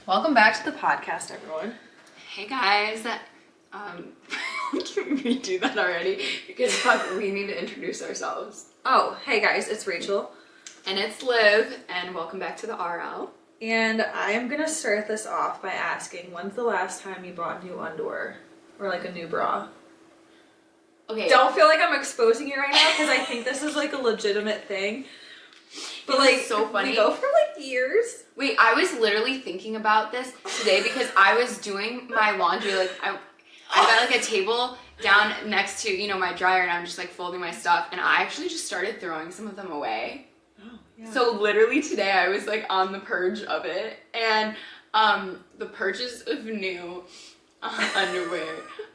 Welcome back to the podcast, everyone. Hey guys, can we do that already? Because we need to introduce ourselves. Oh, hey guys, it's Rachel. And it's Liv, and welcome back to the RL. And I am gonna start this off by asking, when's the last time you bought new underwear? Or like a new bra? Okay. Don't feel like I'm exposing you right now, because I think this is like a legitimate thing. But like, so funny. We go for like years. Wait, I was literally thinking about this today because I was doing my laundry, like I got like a table down next to, my dryer, and I'm just like folding my stuff, and I actually just started throwing some of them away. Oh, yeah. So literally today I was like on the purge of it, and the purchase of new underwear.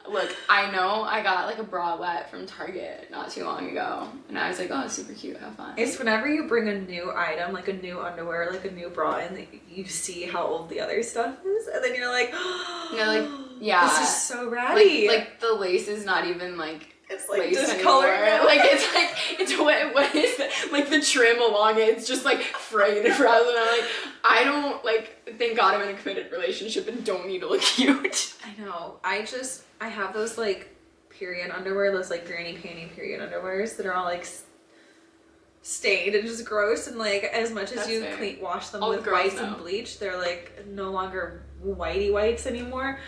Look, I know I got like a bralette from Target not too long ago, and I was like, oh, it's super cute, have fun. It's whenever you bring a new item, like a new underwear, like a new bra, and you see how old the other stuff is, and then you're like, yeah, this is so ratty. Like the lace is not even like it's like lace discolored anymore. Like it's what is it? Like the trim along it, it's just like frayed rather than like I don't like. Thank God I'm in a committed relationship and don't need to look cute. I know. I have those like period underwear, those like granny panty period underwears that are all like stained and just gross, and like as much as you wash them all with whites and bleach, they're like no longer whitey whites anymore.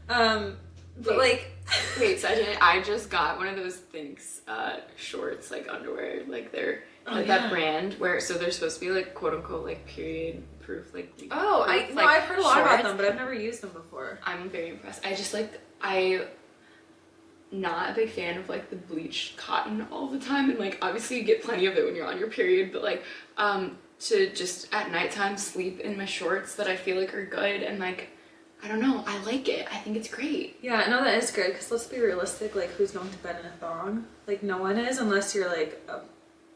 But wait, second, I just got one of those Thinx shorts, like underwear, like they're that brand where they're supposed to be like quote unquote like period proof, like I've heard a lot about them, but I've never used them before. I'm very impressed. I'm not a big fan of like the bleached cotton all the time, and like obviously you get plenty of it when you're on your period, but like to just at nighttime sleep in my shorts that I feel like are good, and like I don't know, I like it. I think it's great. Yeah, no, that is good, because let's be realistic, like who's going to bed in a thong? Like no one is, unless you're like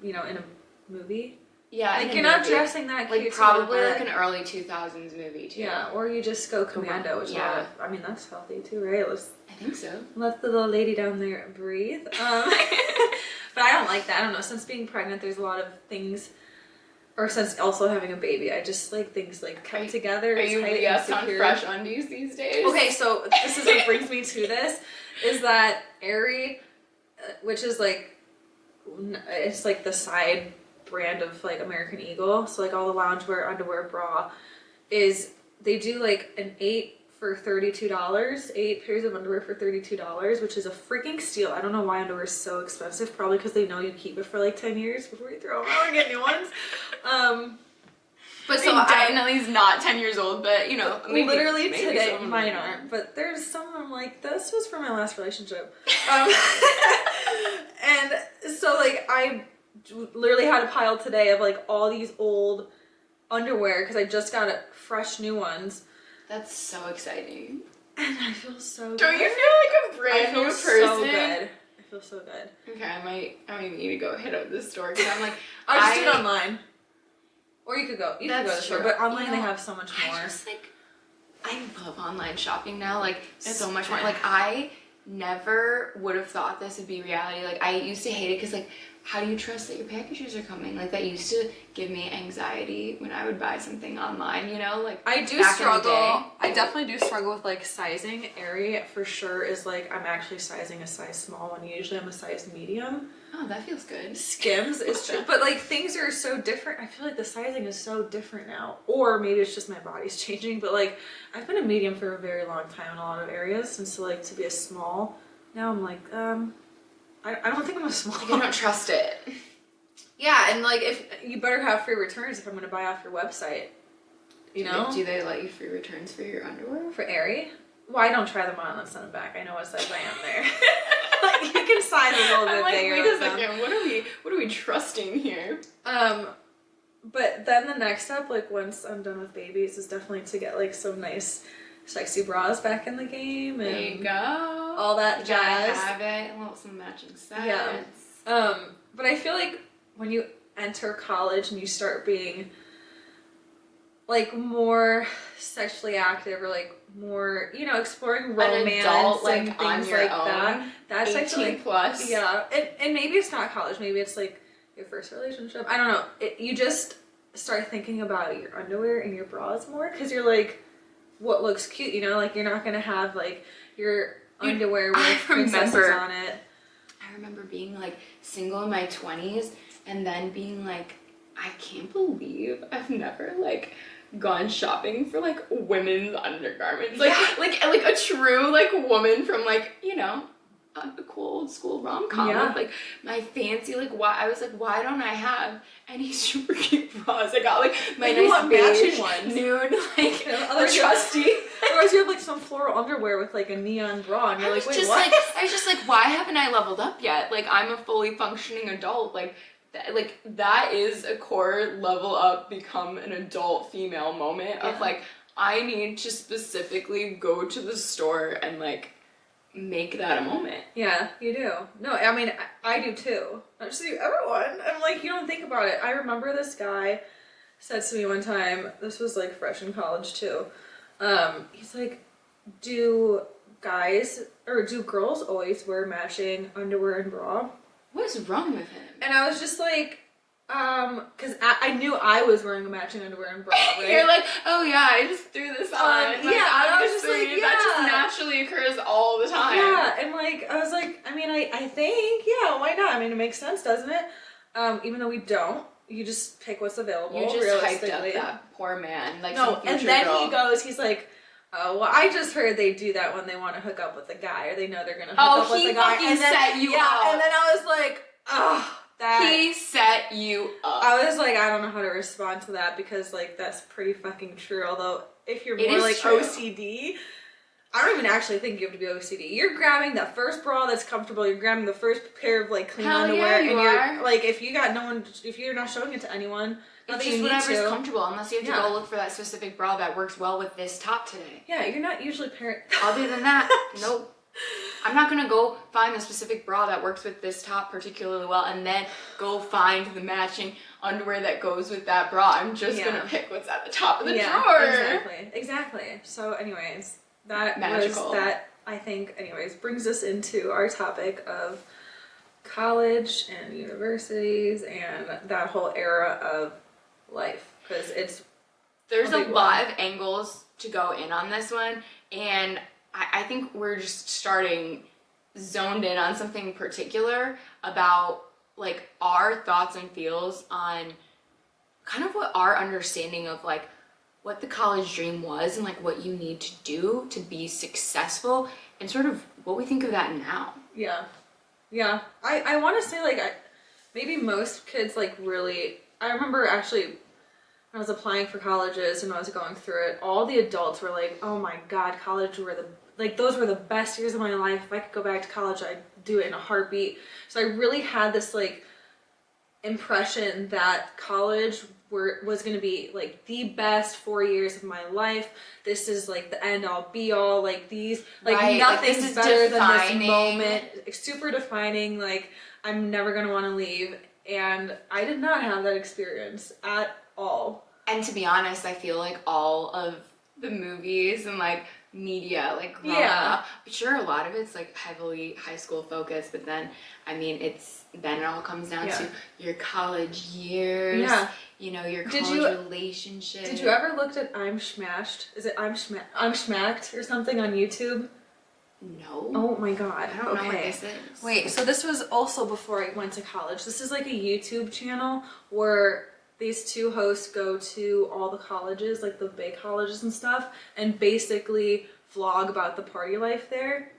in a movie. Yeah, like you're not dressing that cute. Like probably like an early 2000s movie too. Yeah, or you just go commando, which I mean that's healthy too, right? I think so. Let the little lady down there breathe. But I don't like that. I don't know. Since being pregnant, there's a lot of things, or since also having a baby, I just like things like kept together. Are you yes on fresh undies these days? Okay, so this is what brings me to this, is that Aerie, which is like, it's like the side brand of like American Eagle, so like all the loungewear, underwear, bra, they do like an 8 for $32, 8 pairs of underwear for $32, which is a freaking steal. I don't know why underwear is so expensive, probably because they know you keep it for like 10 years before you throw them out and get new ones. But so definitely is not 10 years old, but maybe, literally today, mine aren't, but there's some I'm like, this was from my last relationship. And so like I literally had a pile today of like all these old underwear because I just got fresh new ones. That's so exciting. And I feel so good. Don't you feel like a brand new person? So good. I feel so good. Okay, I might need to go hit up this store because I'm like, I'll just do it online. Or you could go. You could go to the store, but online they have so much more. I love online shopping now. Like so much more. Like I never would have thought this would be reality. Like I used to hate it because like, how do you trust that your packages are coming? Like that used to give me anxiety when I would buy something online, like I do struggle. I definitely do struggle with like sizing. Aerie for sure is like, I'm actually sizing a size small one. Usually I'm a size medium. Oh, that feels good. Skims is true. But like things are so different. I feel like the sizing is so different now. Or maybe it's just my body's changing, but like I've been a medium for a very long time in a lot of areas. And so like to be a small, now I'm like, I don't think I'm a small. Like, I don't trust it. Yeah, and like if you better have free returns if I'm gonna buy off your website. Do they let you free returns for your underwear? For Aerie? Well, I don't try them on and send them back. I know what size I am there. Like you can size a little bit bigger. Wait a second, what are we trusting here? But then the next step, like once I'm done with babies, is definitely to get like some nice sexy bras back in the game, and there you go, all that you jazz. Gotta have it, and some matching sets. Yeah. But I feel like when you enter college and you start being like more sexually active, or like more, exploring romance, an adult, like, and things like that. That's 18 plus. Yeah, and maybe it's not college. Maybe it's like your first relationship. I don't know. You just start thinking about your underwear and your bras more, because you're like, what looks cute, you know? Like, you're not gonna have, like, your underwear with I princesses remember- on it. I remember being like single in my 20s and then being like, I can't believe I've never like gone shopping for like women's undergarments. Like like a true like woman from like, you know, a cool old school rom-com with like my fancy like I was like, why don't I have any super cute bras? I got like my nice beige ones. nude like trusty. Otherwise you have like some floral underwear with like a neon bra and you're like, wait, what? I was just like, why haven't I leveled up yet? Like, I'm a fully functioning adult. Like that is a core level up, become an adult female moment of like, I need to specifically go to the store and like make that a moment. Yeah, you do. No, I mean, I do too. Not just you, everyone. I'm like, you don't think about it. I remember this guy said to me one time, this was like fresh in college too. He's like, do girls always wear matching underwear and bra? What is wrong with him? And I was just like, because I knew I was wearing a matching underwear and bra, right? You're like, oh yeah, I just threw this on. Like, yeah, and I was just like, yeah. That just naturally occurs all the time. Yeah, and like, I was like, I mean, I think, yeah, why not? I mean, it makes sense, doesn't it? Even though we don't. You just pick what's available. You just hyped up that poor man. Like, no, some and future then girl. he's like, oh, well, I just heard they do that when they want to hook up with a guy, or they know they're gonna hook up with a guy. Oh, he set you up. And then I was like, oh, he set you up. I was like, I don't know how to respond to that because like that's pretty fucking true. Although if you're more like true. OCD, I don't even actually think you have to be OCD. You're grabbing that first bra that's comfortable. You're grabbing the first pair of like clean underwear, and you're like, if you got no one, if you're not showing it to anyone, it's just whatever's comfortable. Unless you have to go look for that specific bra that works well with this top today. Yeah, you're not usually Other than that, nope. I'm not gonna go find the specific bra that works with this top particularly well and then go find the matching underwear that goes with that bra. I'm just gonna pick what's at the top of the drawer. Exactly. So anyways, that magical. was that, I think, anyways, brings us into our topic of college and universities and that whole era of life, because there's a lot of angles to go in on this one, and I think we're just starting zoned in on something particular about like our thoughts and feels on kind of what our understanding of like what the college dream was and like what you need to do to be successful and sort of what we think of that now. Yeah. I want to say like maybe most kids like really, I remember actually when I was applying for colleges and I was going through it, all the adults were like, oh my God, college those were the best years of my life. If I could go back to college, I'd do it in a heartbeat. So I really had this like impression that college was going to be like the best 4 years of my life. This is like the end all be all, like these, like nothing's like, better than this moment. It's super defining. Like I'm never going to want to leave. And I did not have that experience at all. And to be honest, I feel like all of the movies and like media, like growing up, sure, a lot of it's like heavily high school focused, but then I mean then it all comes down to your college years, you know, your college relationship. Did you ever look at I'm Smashed? Is it I'm Schmacked or something on YouTube? No. Oh my God. I don't know what this is. Wait, so this was also before I went to college. This is like a YouTube channel where these two hosts go to all the colleges, like the big colleges and stuff, and basically vlog about the party life there.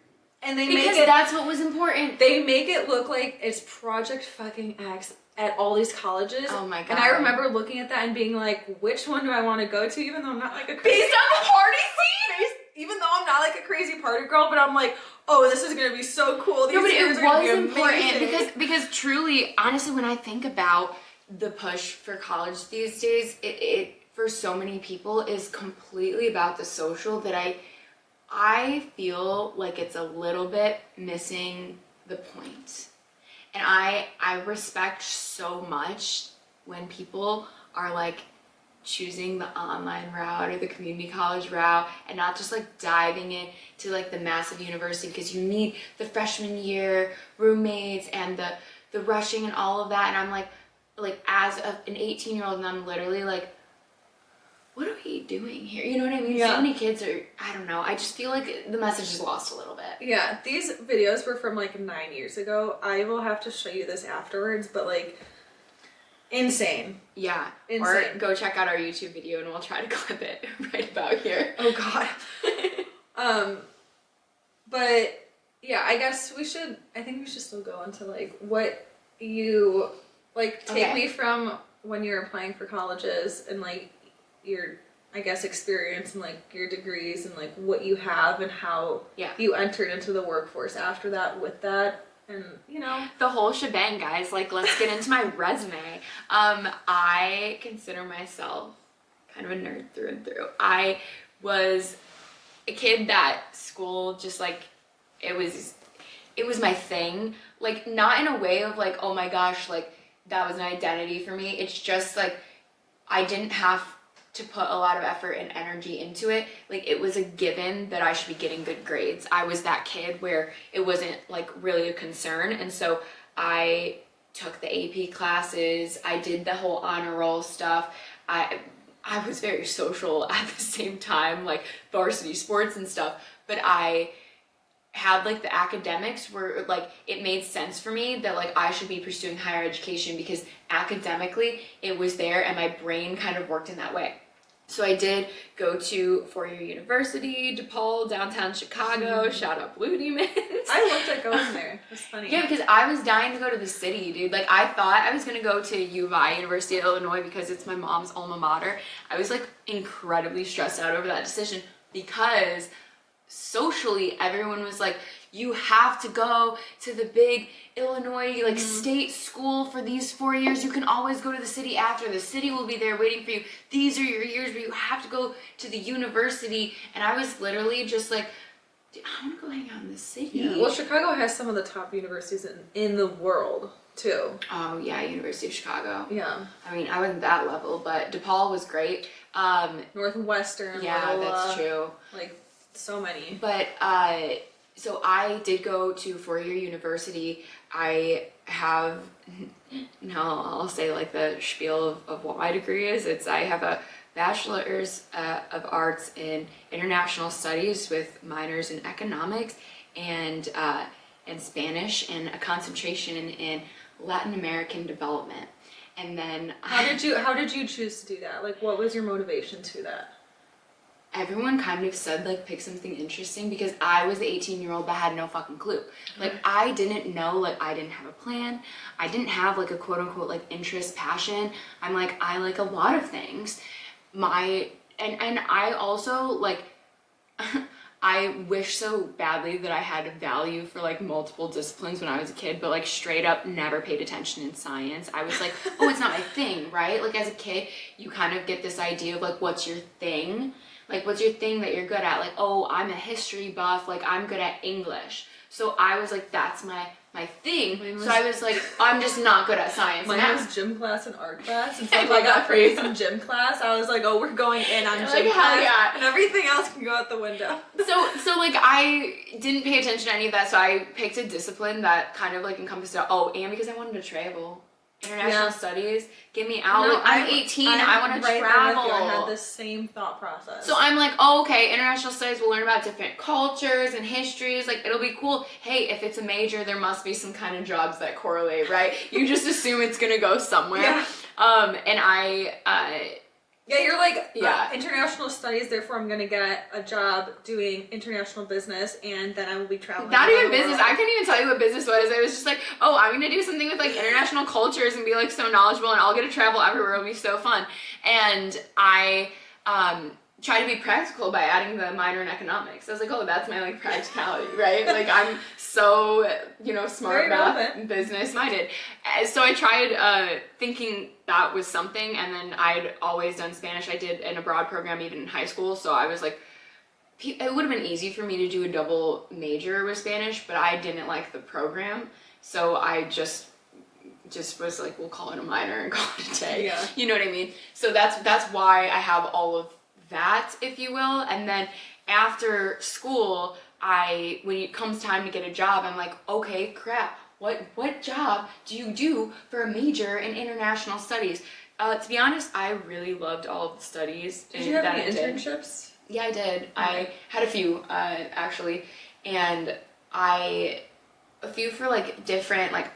And because that's what was important. They make it look like it's Project fucking X at all these colleges. Oh my God. And I remember looking at that and being like, which one do I want to go to? Even though I'm not like a crazy based on the party scene. Even though I'm not like a crazy party girl, but I'm like, oh, this is gonna be so cool. These years are gonna be important because truly, honestly, when I think about the push for college these days, it for so many people is completely about the social that I feel like it's a little bit missing the point. And I respect so much when people are like choosing the online route or the community college route and not just like diving into like the massive university, because you need the freshman year roommates and the rushing and all of that. And I'm like as an 18-year-old, and I'm literally like, what are we doing here? You know what I mean? Yeah. So many kids are, I don't know. I just feel like the message is lost a little bit. Yeah, these videos were from like 9 years ago. I will have to show you this afterwards, but like, insane. Yeah. Insane. Or go check out our YouTube video and we'll try to clip it right about here. Oh God. But yeah, I think we should still go into like what you, like, take me from when you're applying for colleges and like your, I guess, experience and like your degrees and like what you have and how you entered into the workforce after that with that. And, you know, the whole shebang, guys. Like, let's get into my resume. I consider myself kind of a nerd through and through. I was a kid that school just like, it was my thing. Like, not in a way of like, oh my gosh, like that was an identity for me. It's just like, I didn't have to put a lot of effort and energy into it. Like, it was a given that I should be getting good grades. I was that kid where it wasn't like really a concern. And so I took the AP classes. I did the whole honor roll stuff. I was very social at the same time, like varsity sports and stuff. But I had like the academics where like it made sense for me that like I should be pursuing higher education because academically it was there and my brain kind of worked in that way. So I did go to four-year university, DePaul, downtown Chicago. Shout out Blue Demons. I looked at going there. It's funny. Yeah, because I was dying to go to the city, dude. Like, I thought I was gonna go to U of I, University of Illinois, because it's my mom's alma mater. I was like incredibly stressed out over that decision because socially everyone was like, you have to go to the big Illinois like state school for these 4 years. You can always go to the city after. The city will be there waiting for you. These are your years where you have to go to the university. And I was literally just like, dude, I want to go hang out in the city. Yeah. Well, Chicago has some of the top universities in the world too. Oh yeah, University of Chicago. Yeah. I mean, I wasn't that level, but DePaul was great. Northwestern. Yeah, Loyola, that's true. Like, so many. But so I did go to four-year university. I have, now I'll say like the spiel of what my degree is. I have a bachelor's of arts in international studies with minors in economics and Spanish and a concentration in Latin American development. And then how did you choose to do that? Like, what was your motivation to that? Everyone kind of said like pick something interesting because I was the 18-year-old that had no fucking clue. Like, I didn't know, like I didn't have a plan. I didn't have like a quote unquote like interest, passion. I'm like, I like a lot of things. And I also like I wish so badly that I had a value for like multiple disciplines when I was a kid, but like straight up never paid attention in science. I was like, oh, it's not my thing, right? Like, as a kid, you kind of get this idea of like, what's your thing? Like, what's your thing that you're good at? Like, oh, I'm a history buff. Like, I'm good at English. So I was like, that's my thing. So I was like, I'm just not good at science. Mine was gym class and art class. And so if I got praised in gym class, I was like, oh, we're going in on gym class. Yeah. And everything else can go out the window. So like, I didn't pay attention to any of that. So I picked a discipline that kind of like encompassed it. Oh, and because I wanted to travel. International studies, get me out. No, like, I'm 18, I want to travel. I had the same thought process. So I'm like, oh, okay, international studies, we'll learn about different cultures and histories. Like, it'll be cool. Hey, if it's a major, there must be some kind of jobs that correlate, right? You just assume it's going to go somewhere. Yeah. And I... yeah, you're like, international studies, therefore I'm going to get a job doing international business, and then I will be traveling. Not even business. I couldn't even tell you what business was. I was just like, oh, I'm going to do something with like international cultures and be like so knowledgeable, and I'll get to travel everywhere. It'll be so fun. And I try to be practical by adding the minor in economics. I was like, oh, that's my like practicality, right? Like, I'm so, smart about business minded. So I tried thinking that was something, and then I'd always done Spanish. I did an abroad program even in high school, so I was like, it would have been easy for me to do a double major with Spanish, but I didn't like the program, so I just was like, we'll call it a minor and call it a day. Yeah. You know what I mean? So that's why I have all of that, if you will. And then after school, when it comes time to get a job, I'm like, okay, crap. What job do you do for a major in international studies? To be honest, I really loved all of the studies. Did you have that any I did. internships? Yeah, I did. Okay. I had a few, actually, and a few for like different like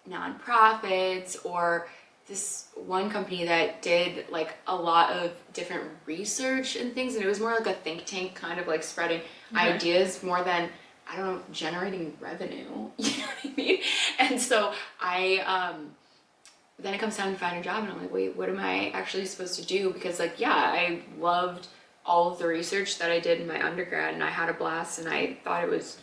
nonprofits, or this one company that did like a lot of different research and things, and it was more like a think tank, kind of like spreading ideas more than, I don't know, generating revenue. You know what I mean? And so then it comes time to find a job, and I'm like, wait, what am I actually supposed to do? Because like, yeah, I loved all of the research that I did in my undergrad, and I had a blast, and I thought it was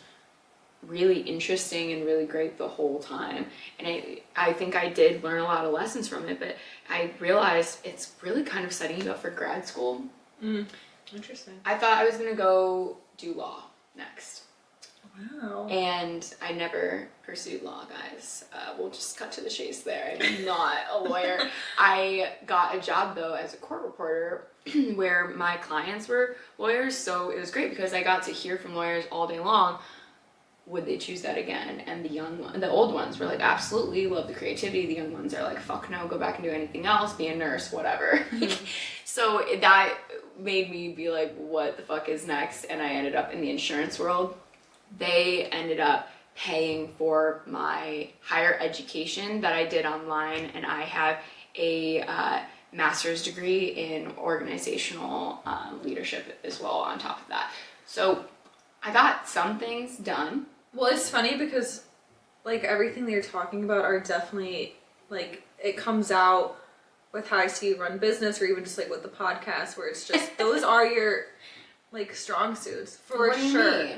really interesting and really great the whole time. And I think I did learn a lot of lessons from it, but I realized it's really kind of setting you up for grad school. Interesting. I thought I was gonna go do law next. Wow. And I never pursued law, guys. We'll just cut to the chase there. I'm not a lawyer. I got a job though as a court reporter where my clients were lawyers, so it was great because I got to hear from lawyers all day long. Would they choose that again? And the old ones were like, absolutely, love the creativity. The young ones are like, fuck no, go back and do anything else, be a nurse, whatever. So that made me be like, what the fuck is next? And I ended up in the insurance world. They ended up paying for my higher education that I did online, and I have a master's degree in organizational leadership as well on top of that. So I got some things done. Well, it's funny because like everything that you're talking about are definitely like, it comes out with how I see you run business, or even just like with the podcast, where it's just those are your like strong suits for sure.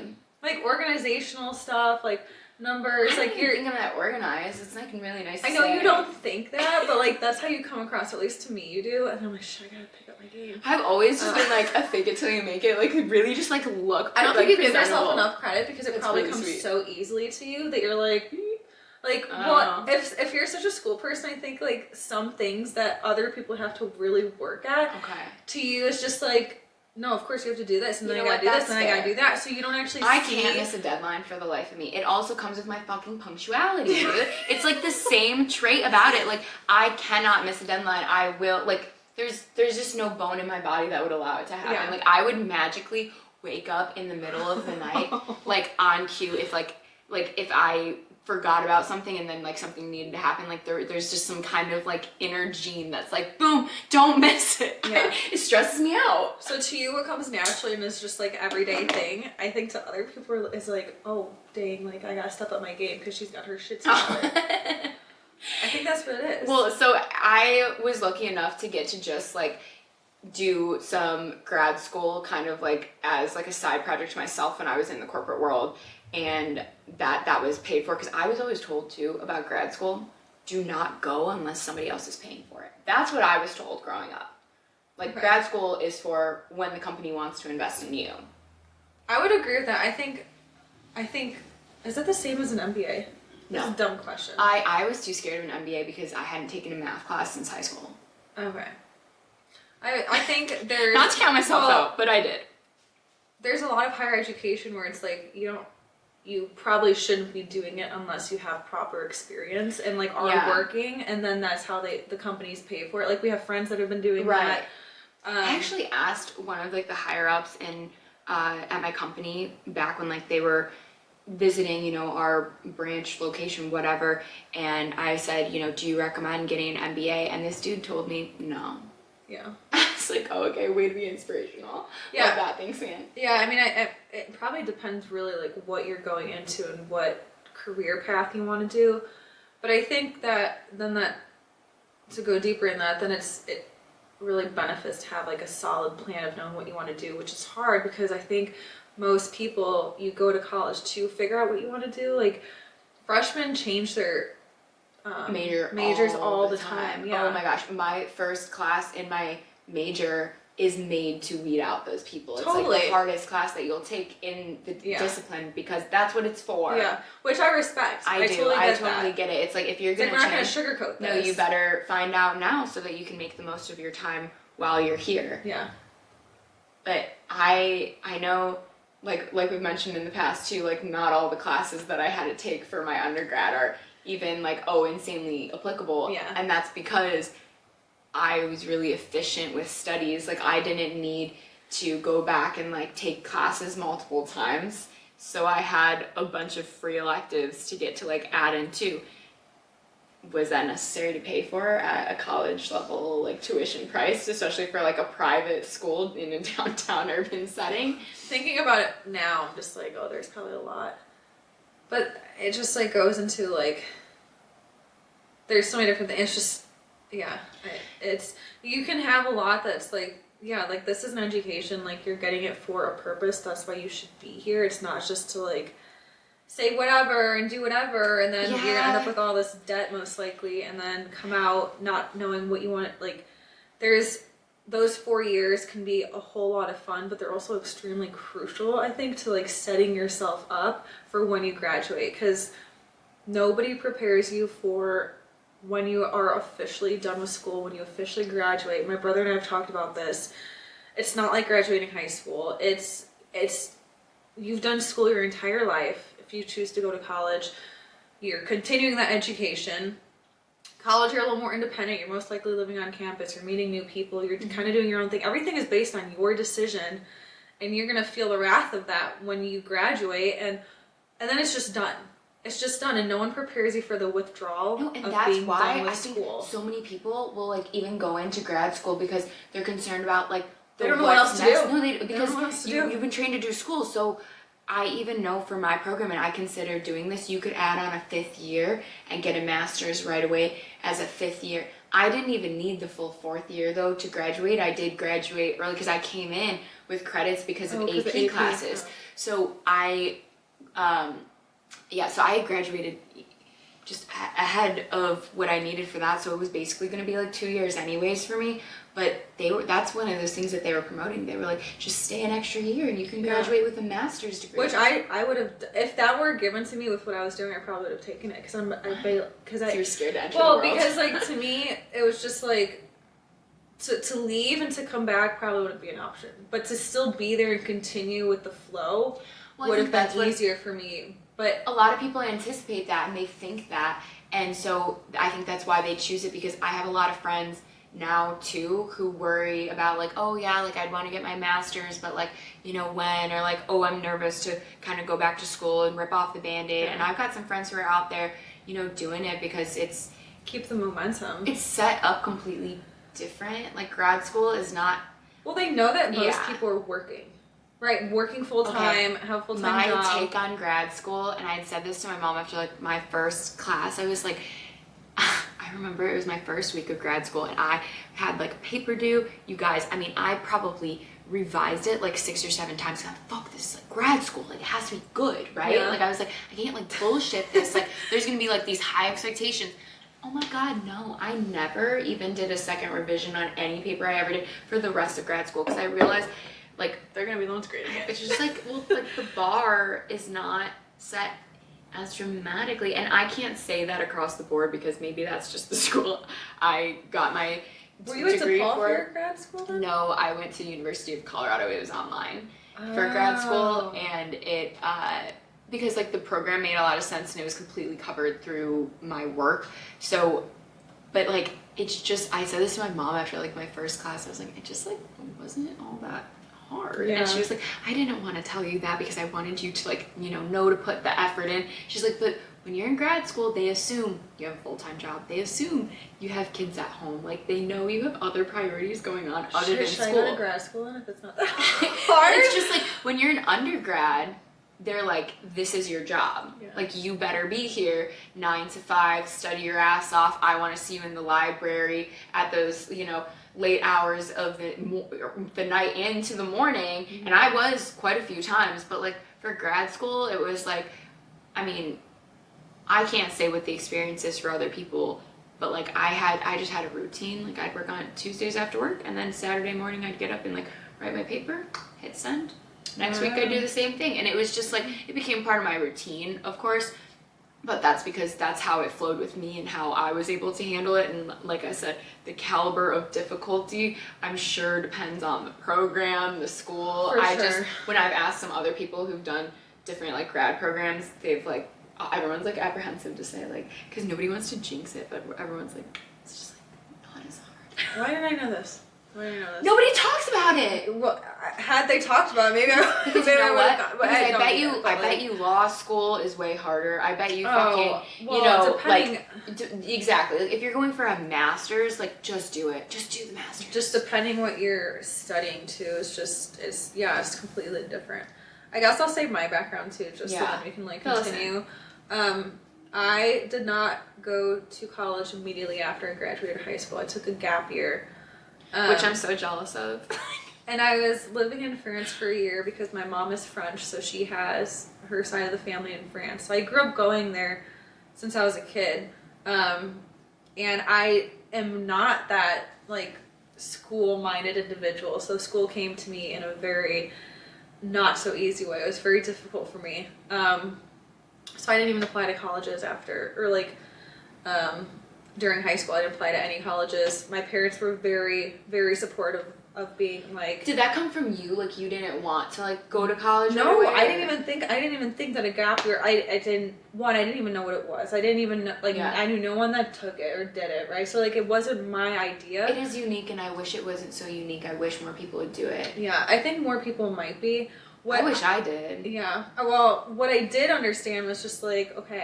Like organizational stuff, like numbers, I like you're. think I'm that organized. It's like really nice to I know say. you don't think that, but like that's how you come across. At least to me, you do. And I'm like, shit, I gotta pick up my game. I've always just been like a fake it till you make it. Like really, just like look. I don't like, think you give presentable. yourself enough credit because it That's probably really comes sweet. so easily to you that you're like. Well, if you're such a school person, I think like some things that other people have to really work at. Okay. To you, it's just like, no, of course you have to do this, and then You I know gotta what? do this, That's and I gotta fair. do that. So you don't actually. I can't miss a deadline for the life of me. It also comes with my fucking punctuality, dude. It's like the same trait about it. Like I cannot miss a deadline. I will like. There's just no bone in my body that would allow it to happen. Yeah. Like I would magically wake up in the middle of the night, like on cue, if like if I forgot about something and then like something needed to happen, like there's just some kind of like inner gene that's like, boom, don't miss it. Yeah. It stresses me out. So to you, what comes naturally and is just like everyday thing. I think to other people is like, oh dang, like I gotta step up my game because she's got her shit together. I think that's what it is. Well, so I was lucky enough to get to just like do some grad school kind of like as like a side project to myself when I was in the corporate world, and that was paid for, because I was always told too about grad school, do not go unless somebody else is paying for it. That's what I was told growing up. Like Okay. grad school is for when the company wants to invest in you. I would agree with that. I think, is that the same as an MBA? No. That's a dumb question. I was too scared of an MBA because I hadn't taken a math class since high school. Okay. I think there's... Not to count myself out, but I did. There's a lot of higher education where it's like, you probably shouldn't be doing it unless you have proper experience and like are working, and then that's how the companies pay for it. Like we have friends that have been doing that. I actually asked one of like the higher ups in at my company back when like they were visiting, our branch location, whatever, and I said, do you recommend getting an MBA? And this dude told me no. Yeah. I was like, oh, okay, way to be inspirational. Yeah. Love that. Thanks, man. Yeah, I mean, it probably depends really like what you're going into and what career path you want to do. But I think that to go deeper in that, then it really benefits to have like a solid plan of knowing what you want to do, which is hard because I think most people, you go to college to figure out what you want to do. Like freshmen change their majors all the time. Yeah. Oh my gosh, my first class in my major is made to weed out those people. It's Totally. like the hardest class that you'll take in the discipline because that's what it's for. Yeah, which I respect. I do. Totally get it. It's like if you're it's like gonna we're not gonna sugarcoat this. no, you better find out now so that you can make the most of your time while you're here. Yeah. But I know, like we've mentioned in the past too, like not all the classes that I had to take for my undergrad are even like insanely applicable. Yeah. And that's because I was really efficient with studies. Like I didn't need to go back and like take classes multiple times. So I had a bunch of free electives to get to like add into. Was that necessary to pay for at a college level like tuition price, especially for like a private school in a downtown urban setting? Thinking about it now, I'm just like, oh, there's probably a lot. But it just like goes into like, there's so many different things. It's just, yeah, it's, you can have a lot that's like, yeah, like this is an education, like you're getting it for a purpose. That's why you should be here. It's not just to like say whatever and do whatever, and then you're gonna end up with all this debt most likely, and then come out not knowing what you want. Like, there's those 4 years can be a whole lot of fun, but they're also extremely crucial, I think, to like setting yourself up for when you graduate, because nobody prepares you for when you are officially done with school, when you officially graduate. My brother and I have talked about this. It's not like graduating high school. It's you've done school your entire life. If you choose to go to college, you're continuing that education. College, you're a little more independent. You're most likely living on campus. You're meeting new people. You're kind of doing your own thing. Everything is based on your decision, and you're gonna feel the wrath of that when you graduate, and then it's just done. It's just done, and no one prepares you for the withdrawal no, and of that's being why done with I think school. so many people will like even go into grad school because they're concerned about like they don't know what else to next. do. No, They don't know what else because to do. you've been trained to do school. So I even know for my program, and I consider doing this, you could add on a 5th year and get a master's right away as a 5th year. I didn't even need the full 4th year though to graduate. I did graduate early because I came in with credits because of AP classes. So I, so I had graduated just ahead of what I needed for that. So it was basically going to be like 2 years anyways for me. But that's one of those things that they were promoting. They were like, just stay an extra year and you can graduate with a master's degree. Which I would have, if that were given to me with what I was doing, I probably would have taken it. Because you're scared to enter the world. Because like to me, it was just like, to leave and to come back probably wouldn't be an option. But to still be there and continue with the flow would have been easier for me. But a lot of people anticipate that and they think that. And so I think that's why they choose it, because I have a lot of friends now too who worry about like, oh yeah, like I'd want to get my master's, but like, you know, when, or like, oh, I'm nervous to kind of go back to school and rip off the Band-Aid. And I've got some friends who are out there, you know, doing it because it's keep the momentum. It's set up completely different. Like grad school is not, well, they know that most people are working, right? Working full time, have a full time job. My take on grad school, and I had said this to my mom after like my first class, I was like, I remember it was my first week of grad school and I had like a paper due. You guys, I mean, I probably revised it like 6 or 7 times. I'm fuck, this is like grad school. Like it has to be good, right? Yeah. Like I was like, I can't like bullshit this. Like there's gonna be like these high expectations. Oh my God, no. I never even did a second revision on any paper I ever did for the rest of grad school because I realized like they're gonna be the ones grading it. It's just like, well, like the bar is not set as dramatically, and I can't say that across the board because maybe that's just the school I got my Were you at DePaul for your grad school then? No, I went to University of Colorado. It was online for grad school, and it because like the program made a lot of sense and it was completely covered through my work. So, but like it's just, I said this to my mom after like my first class. I was like, it just like wasn't all that hard. And she was like, I didn't want to tell you that because I wanted you to like, you know to put the effort in. She's like, but when you're in grad school, they assume you have a full-time job. They assume you have kids at home. Like they know you have other priorities going on other than school. Should I go to grad school then if it's not that hard? It's just like when you're an undergrad, they're like, this is your job. Yeah. Like you better be here 9 to 5, study your ass off. I want to see you in the library at those, late hours of the night into the morning. Mm-hmm. And I was quite a few times, but like for grad school, it was like, I mean, I can't say what the experience is for other people, but like I just had a routine. Like I'd work on Tuesdays after work, and then Saturday morning I'd get up and like write my paper, hit send. Next week I'd do the same thing. And it was just like, it became part of my routine, of course, but that's because that's how it flowed with me and how I was able to handle it. And like I said, the caliber of difficulty, I'm sure depends on the program, the school. When I've asked some other people who've done different like grad programs, they've like, everyone's like apprehensive to say like, because nobody wants to jinx it, but everyone's like, it's just like not as hard. Why did I know this? Why did I know this? Nobody talks about it. Well, had they talked about it, maybe Because maybe you know what? Because Because I bet you law school is way harder. I bet you fucking, well, you know, depending, like, exactly. Like, if you're going for a master's, like, just do it. Just do the master's. just depending what you're studying too it's completely different. I guess I'll say my background too, just so that we can like continue. I did not go to college immediately after I graduated high school. I took a gap year. Which I'm so jealous of. And I was living in France for a year because my mom is French, so she has her side of the family in France. So I grew up going there since I was a kid. And I am not that, like, school-minded individual. So school came to me in a very not so easy way. It was very difficult for me. So I didn't even apply to colleges during high school. I didn't apply to any colleges. My parents were very, very supportive of being like. Did that come from you? Like, you didn't want to like go to college? No, right away, I didn't even think that a gap year. I didn't even know what it was. I didn't even know, like, I knew no one that took it or did it, right? So like it wasn't my idea. It is unique, and I wish it wasn't so unique. I wish more people would do it. Yeah, I think more people might be. I wish I did. Yeah. Well, what I did understand was just like, okay,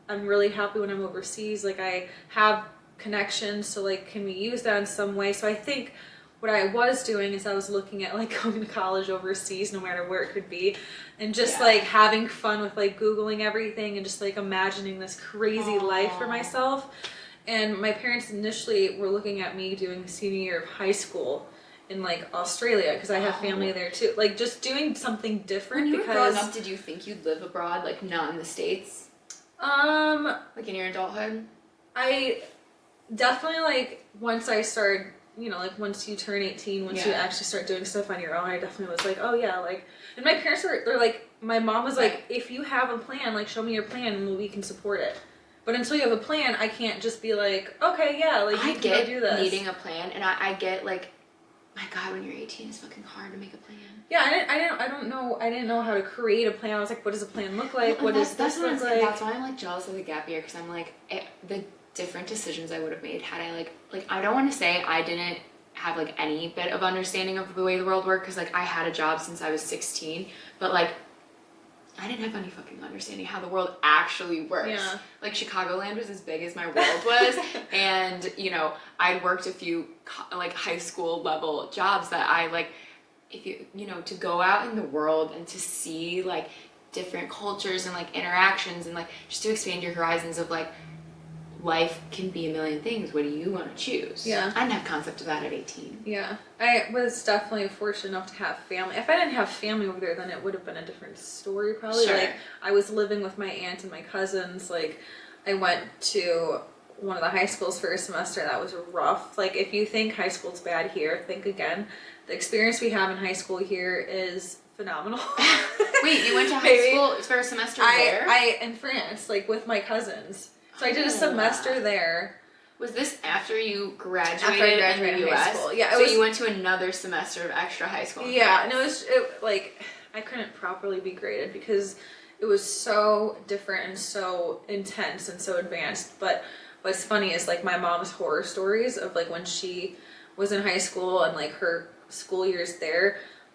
I'm really happy when I'm overseas. Like, I have connections, so like, can we use that in some way? So I think what I was doing is I was looking at like going to college overseas, no matter where it could be, and just like having fun with like Googling everything and just like imagining this crazy life for myself. And my parents initially were looking at me doing senior year of high school in like Australia, because I have family there too. Like, just doing something different. When you were growing up, did you think you'd live abroad, like not in the States? Like in your adulthood? I definitely, like, once I started, you know, like once you turn 18, once you actually start doing stuff on your own, I definitely was like, oh yeah, like, and my parents they're like, my mom was like, if you have a plan, like, show me your plan and we can support it. But until you have a plan, I can't just be like, okay, yeah, like, you can go do this. Needing a plan, and I get like, my God, when you're 18, it's fucking hard to make a plan. Yeah, I didn't know how to create a plan. I was like, what does a plan look like? Well, what does this look like? That's why I'm like jealous of the gap year, because I'm like, the different decisions I would have made had I like I don't want to say I didn't have like any bit of understanding of the way the world worked, because like I had a job since I was 16, but like I didn't have any fucking understanding how the world actually works. Yeah. Like, Chicagoland was as big as my world was, and, you know, I'd worked a few, like, high school level jobs that I, like, if you know, to go out in the world and to see, like, different cultures and, like, interactions and, like, just to expand your horizons of, like, life can be a million things. What do you want to choose? Yeah. I didn't have concept of that at 18. Yeah. I was definitely fortunate enough to have family. If I didn't have family over there, then it would have been a different story, probably. Sure. Like, I was living with my aunt and my cousins. Like, I went to one of the high schools for a semester. That was rough. Like, if you think high school's bad here, think again. The experience we have in high school here is phenomenal. Wait, you went to high school for a semester there? In France, like, with my cousins. So I did a semester there. Was this after you graduated, after I graduated in the US? high school? Yeah. So you went to another semester of extra high school. Yeah, and like, I couldn't properly be graded because it was so different and so intense and so advanced. But what's funny is, like, my mom's horror stories of, like, when she was in high school and, like, her school years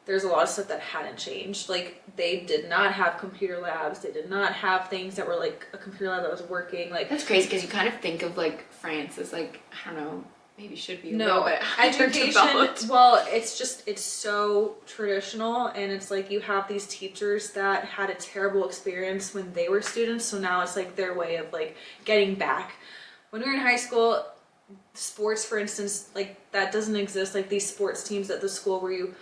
there's a lot of stuff that hadn't changed. Like, they did not have computer labs. They did not have things that were, like, a computer lab that was working. Like, that's crazy, because you kind of think of, like, France as, like, I don't know, maybe should be a no, little bit education, well, it's so traditional, and it's like you have these teachers that had a terrible experience when they were students, so now it's like their way of, like, getting back. When we were in high school, sports, for instance, like, that doesn't exist. Like, these sports teams at the school where you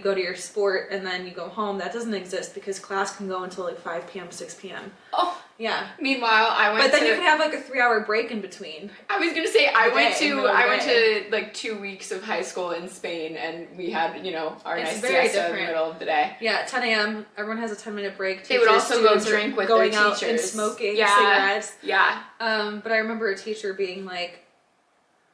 go to your sport and then you go home, that doesn't exist because class can go until like 5 p.m. 6 p.m. Oh, yeah. Meanwhile, but then you can have like a 3-hour break in between. I was gonna say I went to like 2 weeks of high school in Spain, and we had, you know, our nice siesta in the middle of the day. Yeah, 10 a.m. Everyone has a 10-minute break. They would also go drink with their teachers, going out and smoking cigarettes. Yeah. But I remember a teacher being like,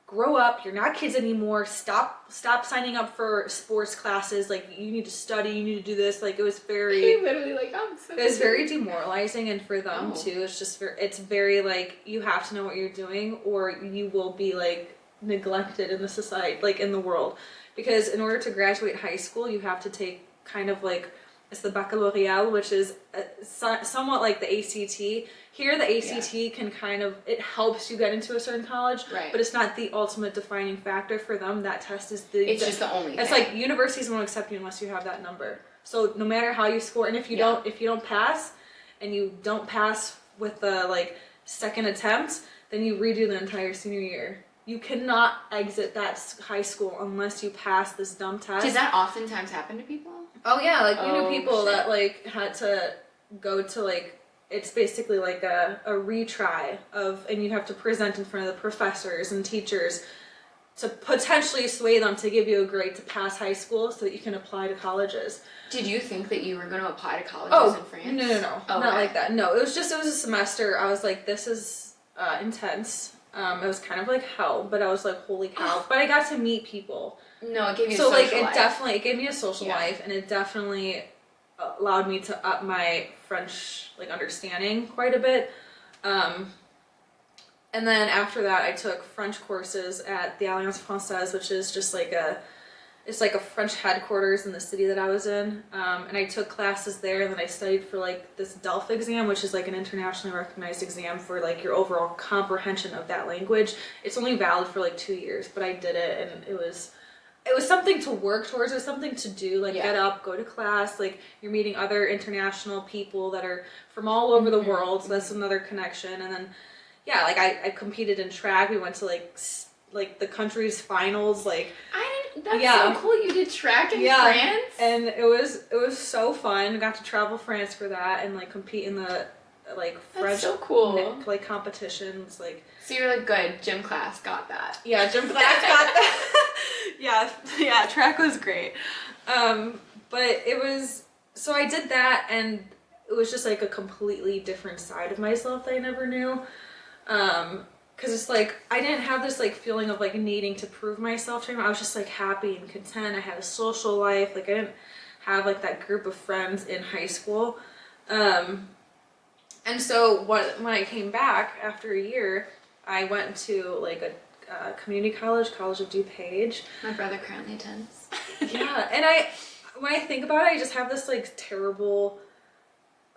grow up, you're not kids anymore, stop signing up for sports classes, like, you need to study, you need to do this. Like, it was very, he literally, like, it was very demoralizing, and for them too, it's just it's very like, you have to know what you're doing or you will be like neglected in the society, like in the world, because in order to graduate high school, you have to take kind of like, it's the baccalaureate, which is somewhat like the ACT. Here, the ACT can kind of, it helps you get into a certain college, right, but it's not the ultimate defining factor for them. That test is it's just the only it's thing. like universities won't accept you unless you have that number. So no matter how you score, and if you don't pass, and you don't pass with the like second attempt, then you redo the entire senior year. You cannot exit that high school unless you pass this dumb test. Does that oftentimes happen to people? Oh yeah, like we knew people shit. that like had to go to like, it's basically like a retry of, and you have to present in front of the professors and teachers to potentially sway them to give you a grade to pass high school so that you can apply to colleges. Did you think that you were going to apply to colleges in France? No. Oh, not like that. No, it was a semester. I was like, this is intense. It was kind of like hell, but I was like, holy cow. But I got to meet people. No, it gave you so a social like life. Definitely, it gave me a social life, and it definitely allowed me to up my French like understanding quite a bit. And then after that, I took French courses at the Alliance Française, which is just like it's like a French headquarters in the city that I was in. And I took classes there, and then I studied for like this DELF exam, which is like an internationally recognized exam for like your overall comprehension of that language. It's only valid for like 2 years, but I did it, and it was something to work towards. It was something to do, like get up, go to class, like you're meeting other international people that are from all over the world, so that's another connection. And then like I competed in track. We went to like the country's finals. Like that's so cool. You did track in France, and it was so fun. I got to travel France for that and like compete in the like French so cool. like competitions. Like, so you're like, good, gym class, got that. Yeah, gym class got that. yeah, track was great. But it was, so I did that, and it was just like a completely different side of myself that I never knew. Cause it's like, I didn't have this like feeling of like needing to prove myself to anyone. I was just like happy and content. I had a social life. Like I didn't have like that group of friends in high school. And so when I came back after a year, I went to like a community college of DuPage. My brother currently attends. Yeah, and when I think about it, I just have this like terrible,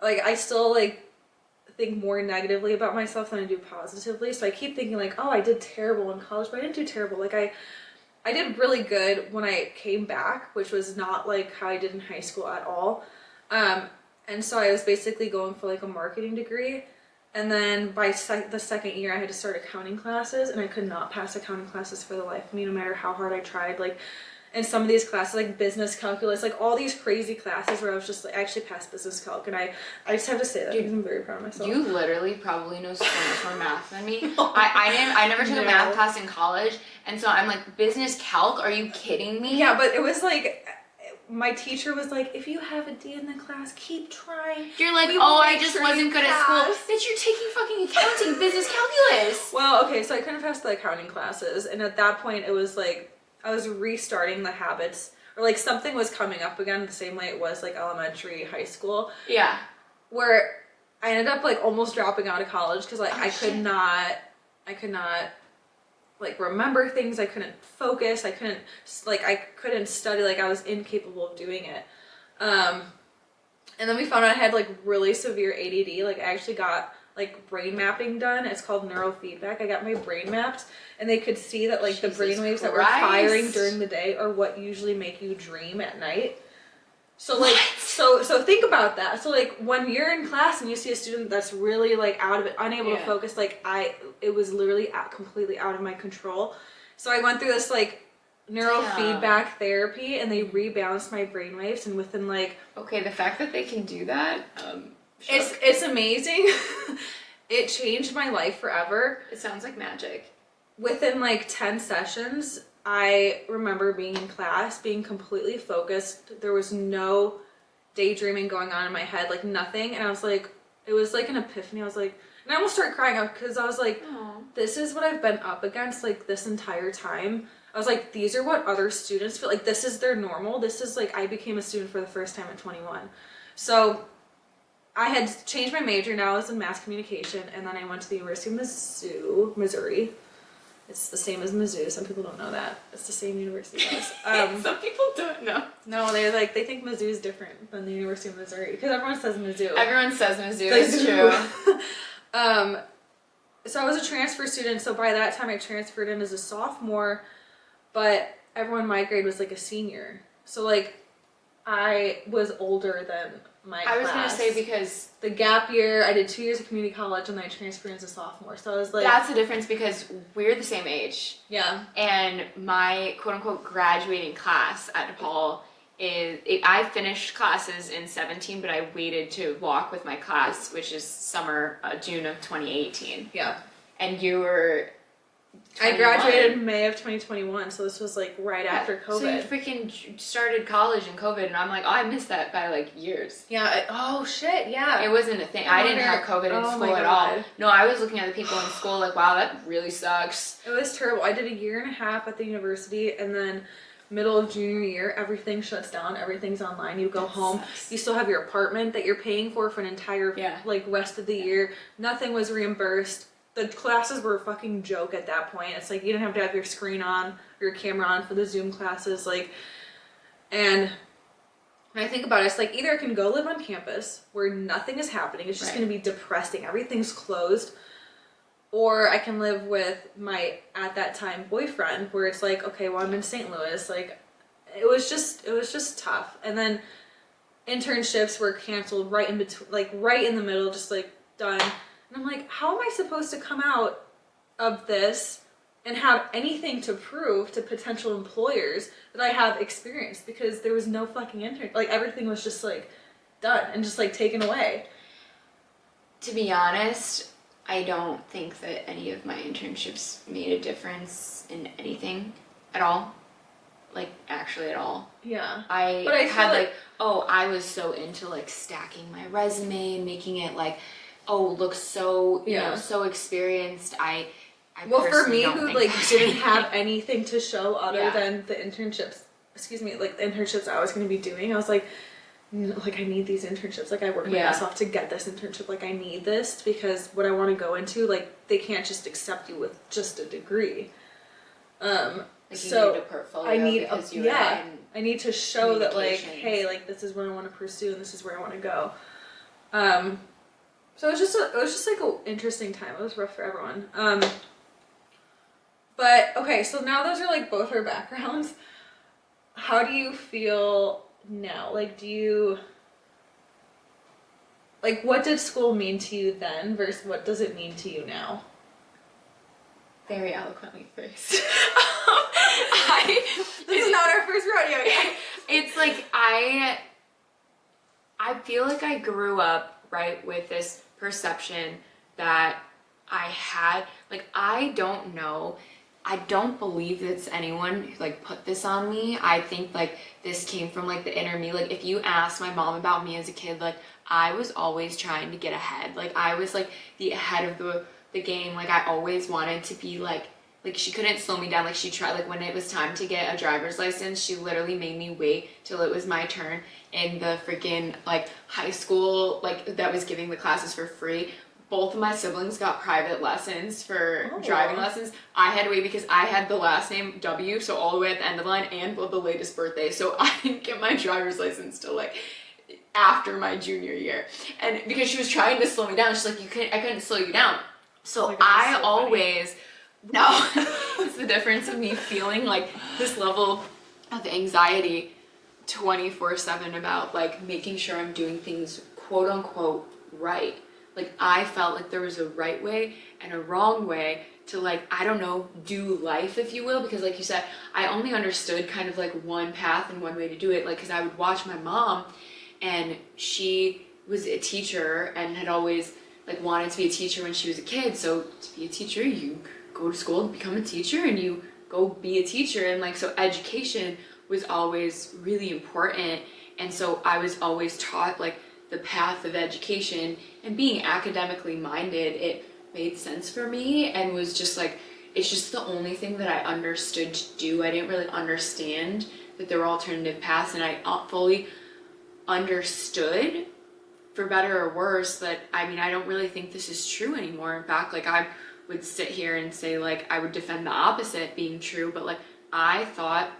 like I still like think more negatively about myself than I do positively. So I keep thinking like, oh, I did terrible in college, but I didn't do terrible. Like I did really good when I came back, which was not like how I did in high school at all. And so I was basically going for like a marketing degree. And then by the second year, I had to start accounting classes, and I could not pass accounting classes for the life of me, no matter how hard I tried. Like, and some of these classes, like business calculus, like all these crazy classes where I was just like, I actually passed business calc, and I just have to say that because I'm very proud of myself. You literally probably know so much more math than me. I never took a math class in college, and so I'm like, business calc? Are you kidding me? Yeah, but it was like, my teacher was like, if you have a D in the class, keep trying. You're like, I just wasn't good at school. Bitch, you're taking fucking accounting, business calculus. Well, okay, so I couldn't pass the accounting classes, and at that point, it was like, I was restarting the habits, or like something was coming up again the same way it was like elementary, high school. Yeah. Where I ended up like almost dropping out of college because like I could not like remember things. I couldn't focus. I couldn't study. Like I was incapable of doing it. And then we found out I had like really severe ADD. Like I actually got like brain mapping done. It's called neurofeedback. I got my brain mapped, and they could see that like the brain waves that were firing during the day are what usually make you dream at night. So like, so think about that. So like when you're in class and you see a student that's really like out of it, unable to focus, like it was literally completely out of my control. So I went through this like neurofeedback therapy, and they rebalanced my brain waves, and within like, okay, the fact that they can do that, it's amazing. It changed my life forever. It sounds like magic. Within like 10 sessions, I remember being in class, being completely focused. There was no daydreaming going on in my head, like nothing. And I was like, it was like an epiphany. I was like, and I almost started crying because I was like, this is what I've been up against like this entire time. I was like, these are what other students feel like. This is their normal. This is like, I became a student for the first time at 21. So I had changed my major. Now I was in mass communication, and then I went to the University of Missouri. It's the same as Mizzou. Some people don't know that. It's the same university as Some people don't know. No, they think Mizzou is different than the University of Missouri because everyone says Mizzou. Everyone says Mizzou. It's true. So I was a transfer student. So by that time, I transferred in as a sophomore, but everyone in my grade was like a senior. So like, I was older than my class. I was gonna say because the gap year, I did 2 years of community college and then I transferred as a sophomore. So I was like, that's the difference because we're the same age. Yeah. And my quote unquote graduating class at DePaul I finished classes in 17, but I waited to walk with my class, which is June of 2018. Yeah. And you were 21. I graduated in May of 2021, so this was like right after COVID. So you freaking started college in COVID, and I'm like, oh, I missed that by like years. Yeah. Oh shit. Yeah. It wasn't a thing. I didn't have COVID in school at all. No, I was looking at the people in school like, wow, that really sucks. It was terrible. I did a year and a half at the university, and then middle of junior year, everything shuts down. Everything's online. You go home. Sucks. You still have your apartment that you're paying for an entire like rest of the year. Nothing was reimbursed. The classes were a fucking joke at that point. It's like you didn't have to have your screen on or your camera on for the Zoom classes. Like, and when I think about it, it's like either I can go live on campus where nothing is happening. It's just going to be depressing. Everything's closed. Or I can live with my, at that time, boyfriend, where it's like, okay, well, I'm in St. Louis. Like, it was just tough. And then internships were canceled right in between, like right in the middle, just like done. And I'm like, how am I supposed to come out of this and have anything to prove to potential employers that I have experience? Because there was no fucking intern. Like, everything was just like done and just like taken away. To be honest, I don't think that any of my internships made a difference in anything at all. Like, actually at all. Yeah. I had like, I was so into like stacking my resume and making it like, look so, you know, so experienced. I well, for me, who like didn't have anything to show other than the internships, like the internships I was going to be doing, I was like, I need these internships. Like, I worked my ass off to get this internship. Like, I need this because what I want to go into, like, they can't just accept you with just a degree. Like, so you need a portfolio I need I need to show that, like, hey, like, this is what I want to pursue and this is where I want to go. So it was just like an interesting time. It was rough for everyone. But okay, so now those are like both our backgrounds. How do you feel now? Like, what did school mean to you then versus what does it mean to you now? Very eloquently phrased. This is not our first rodeo yet. It's like I feel like I grew up, right, with this perception that I had, like, I don't know, I don't believe it's anyone who like put this on me. I think like this came from like the inner me. Like, if you ask my mom about me as a kid, like, I was always trying to get ahead. Like, I was like the head of the game. Like, I always wanted to be like she couldn't slow me down. Like, she tried, like, when it was time to get a driver's license, she literally made me wait till it was my turn in the freaking like high school, like, that was giving the classes for free. Both of my siblings got private lessons for driving lessons. I had to wait because I had the last name W, so all the way at the end of the line, and the latest birthday. So I didn't get my driver's license till like after my junior year. And because she was trying to slow me down, she's like, I couldn't slow you down. So I always, no, it's the difference of me feeling like this level of anxiety 24/7 about like making sure I'm doing things quote unquote right. Like, I felt like there was a right way and a wrong way to, like, I don't know, do life, if you will, because like you said, I only understood kind of like one path and one way to do it. Like, because I would watch my mom, and she was a teacher and had always like wanted to be a teacher when she was a kid. So to be a teacher, you go to school to become a teacher and you go be a teacher. And like, so education was always really important. And so I was always taught like the path of education, and being academically minded, it made sense for me and was just like, it's just the only thing that I understood to do. I didn't really understand that there were alternative paths, and I fully understood, for better or worse, that I mean, I don't really think this is true anymore. In fact, like, I would sit here and say, like, I would defend the opposite being true, but like, I thought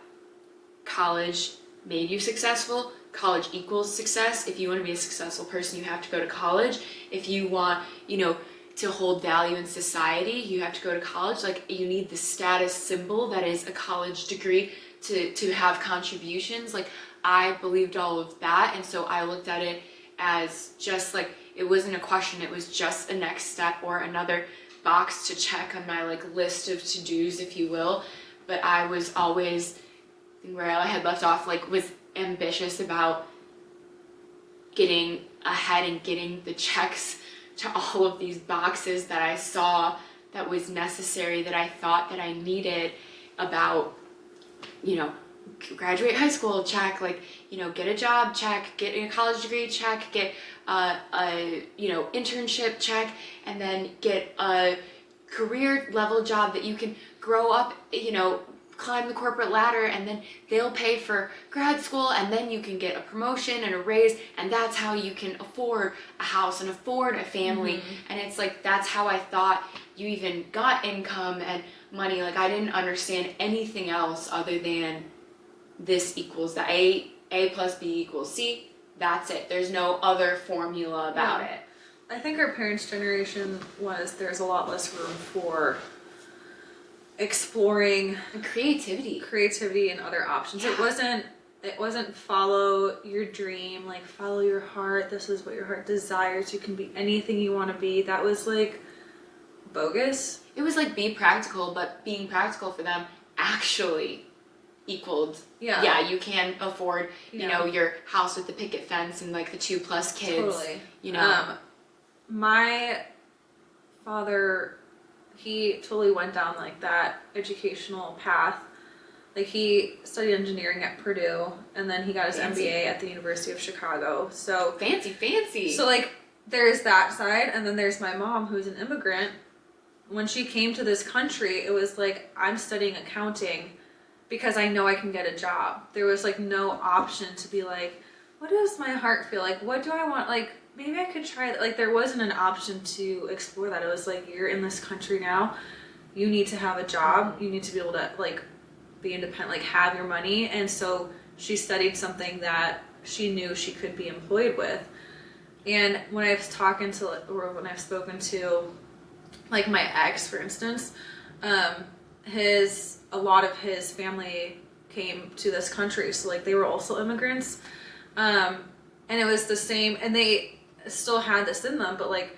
college made you successful. College equals success. If you want to be a successful person, you have to go to college. If you want, you know, to hold value in society, you have to go to college. Like, you need the status symbol that is a college degree to have contributions. Like, I believed all of that, and so I looked at it as just like, it wasn't a question, it was just a next step or another box to check on my like list of to-dos, if you will. But I was always, where I had left off, like, was ambitious about getting ahead and getting the checks to all of these boxes that I saw that was necessary, that I thought that I needed, about, you know, graduate high school, check, like, you know, get a job, check, get a college degree, check, get a you know, internship, check, and then get a career level job that you can grow up, you know, climb the corporate ladder, and then they'll pay for grad school, and then you can get a promotion and a raise, and that's how you can afford a house and afford a family. And it's like, that's how I thought you even got income and money. Like, I didn't understand anything else other than this equals the A plus B equals C. That's it. There's no other formula about it. I think our parents' generation there's a lot less room for exploring And creativity and other options. It wasn't follow your dream, like follow your heart. This is what your heart desires. You can be anything you want to be. That was like bogus. It was like, be practical, but being practical for them actually equaled, yeah, you can afford, you know, your house with the picket fence and like the 2+ kids. Totally. You know, my father, he totally went down like that educational path. Like, he studied engineering at Purdue, and then he got his MBA at the University of Chicago. So fancy. So like, there's that side, and then there's my mom, who's an immigrant. When she came to this country, it was like, I'm studying accounting because I know I can get a job. There was like no option to be like, what does my heart feel like? What do I want? Like, maybe I could try that. Like, there wasn't an option to explore that. It was like, you're in this country now. You need to have a job. You need to be able to like be independent, like have your money. And so she studied something that she knew she could be employed with. And when I was talking to, or when I've spoken to like my ex, for instance, a lot of his family came to this country, so like they were also immigrants, and it was the same, and they still had this in them, but like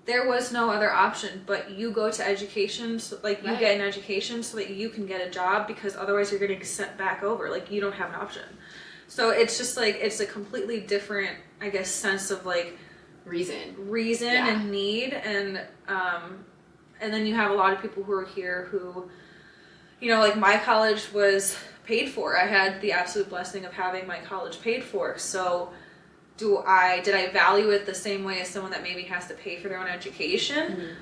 there was no other option but you go to education, so like you get an education so that you can get a job, because otherwise you're getting sent back over, like you don't have an option. So it's just like, it's a completely different, I guess, sense of like reason and need, and then you have a lot of people who are here who, you know, like my college was paid for. I had the absolute blessing of having my college paid for. So did I value it the same way as someone that maybe has to pay for their own education?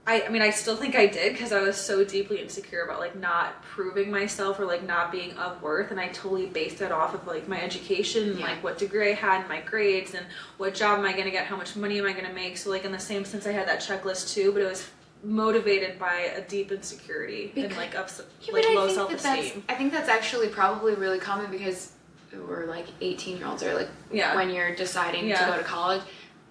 I mean, I still think I did, because I was so deeply insecure about like not proving myself or like not being of worth, and I totally based it off of like my education and like what degree I had and my grades and what job am I going to get, how much money am I going to make. So like in the same sense I had that checklist too, but it was motivated by a deep insecurity and like low self-esteem. I think that's actually probably really common, because we're like 18-year-olds, or like when you're deciding to go to college,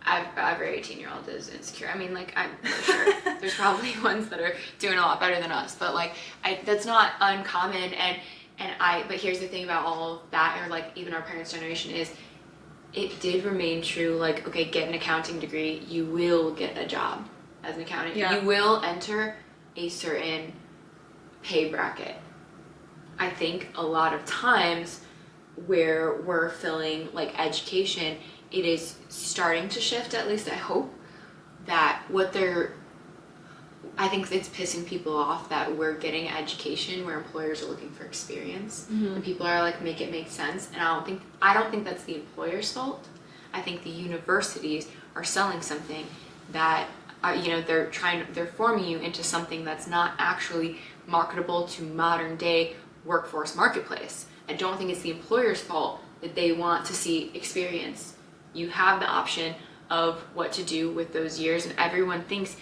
every 18-year-old is insecure. I mean, like, I'm sure there's probably ones that are doing a lot better than us, but like, that's not uncommon. But here's the thing about all of that, or like even our parents' generation, is it did remain true. Like, okay, get an accounting degree, you will get a job as an accountant. You will enter a certain pay bracket. I think a lot of times where we're filling like education, it is starting to shift, at least I hope, that I think it's pissing people off that we're getting education where employers are looking for experience, and people are like, make it make sense. And I don't think that's the employer's fault. I think the universities are selling something that they're forming you into something that's not actually marketable to modern day workforce marketplace. I don't think it's the employer's fault that they want to see experience. You have the option of what to do with those years, and everyone thinks,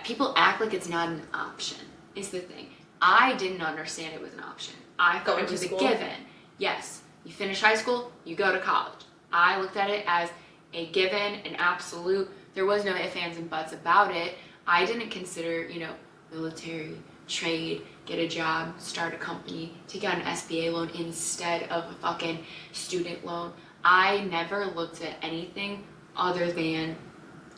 people act like it's not an option is the thing. I didn't understand it was an option. I thought it was a given. Yes, you finish high school, you go to college. I looked at it as a given, an absolute. There was no ifs, ands, and buts about it. I didn't consider, military, trade, get a job, start a company, take out an SBA loan instead of a fucking student loan. I never looked at anything other than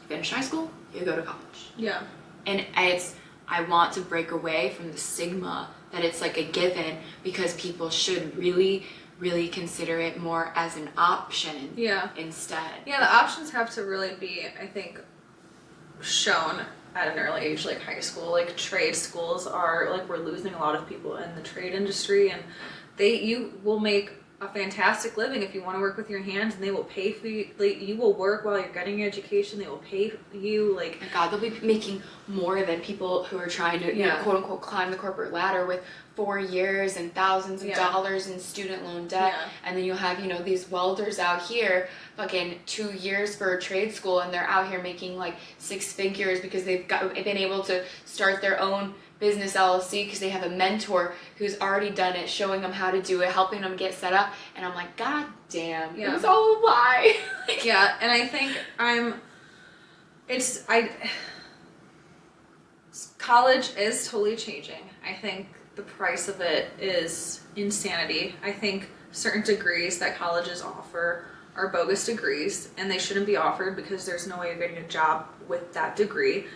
finish high school, you go to college. Yeah. And I want to break away from the stigma that it's like a given, because people should really, really consider it more as an option instead. Yeah, the options have to really be, I think, shown at an early age, like high school. Like trade schools are, like, we're losing a lot of people in the trade industry, and you will make a fantastic living if you want to work with your hands, and they will pay for you. Like, you will work while you're getting your education. They will pay you. Like, my God, they'll be making more than people who are trying to, quote unquote, climb the corporate ladder with 4 years and thousands of dollars in student loan debt. And then you'll have, these welders out here fucking 2 years for a trade school, and they're out here making like 6 figures because they've been able to start their own business LLC because they have a mentor who's already done it, showing them how to do it, helping them get set up. And I'm like, God damn, it's all a lie. And I think college is totally changing. I think the price of it is insanity. I think certain degrees that colleges offer are bogus degrees, and they shouldn't be offered because there's no way you're getting a job with that degree.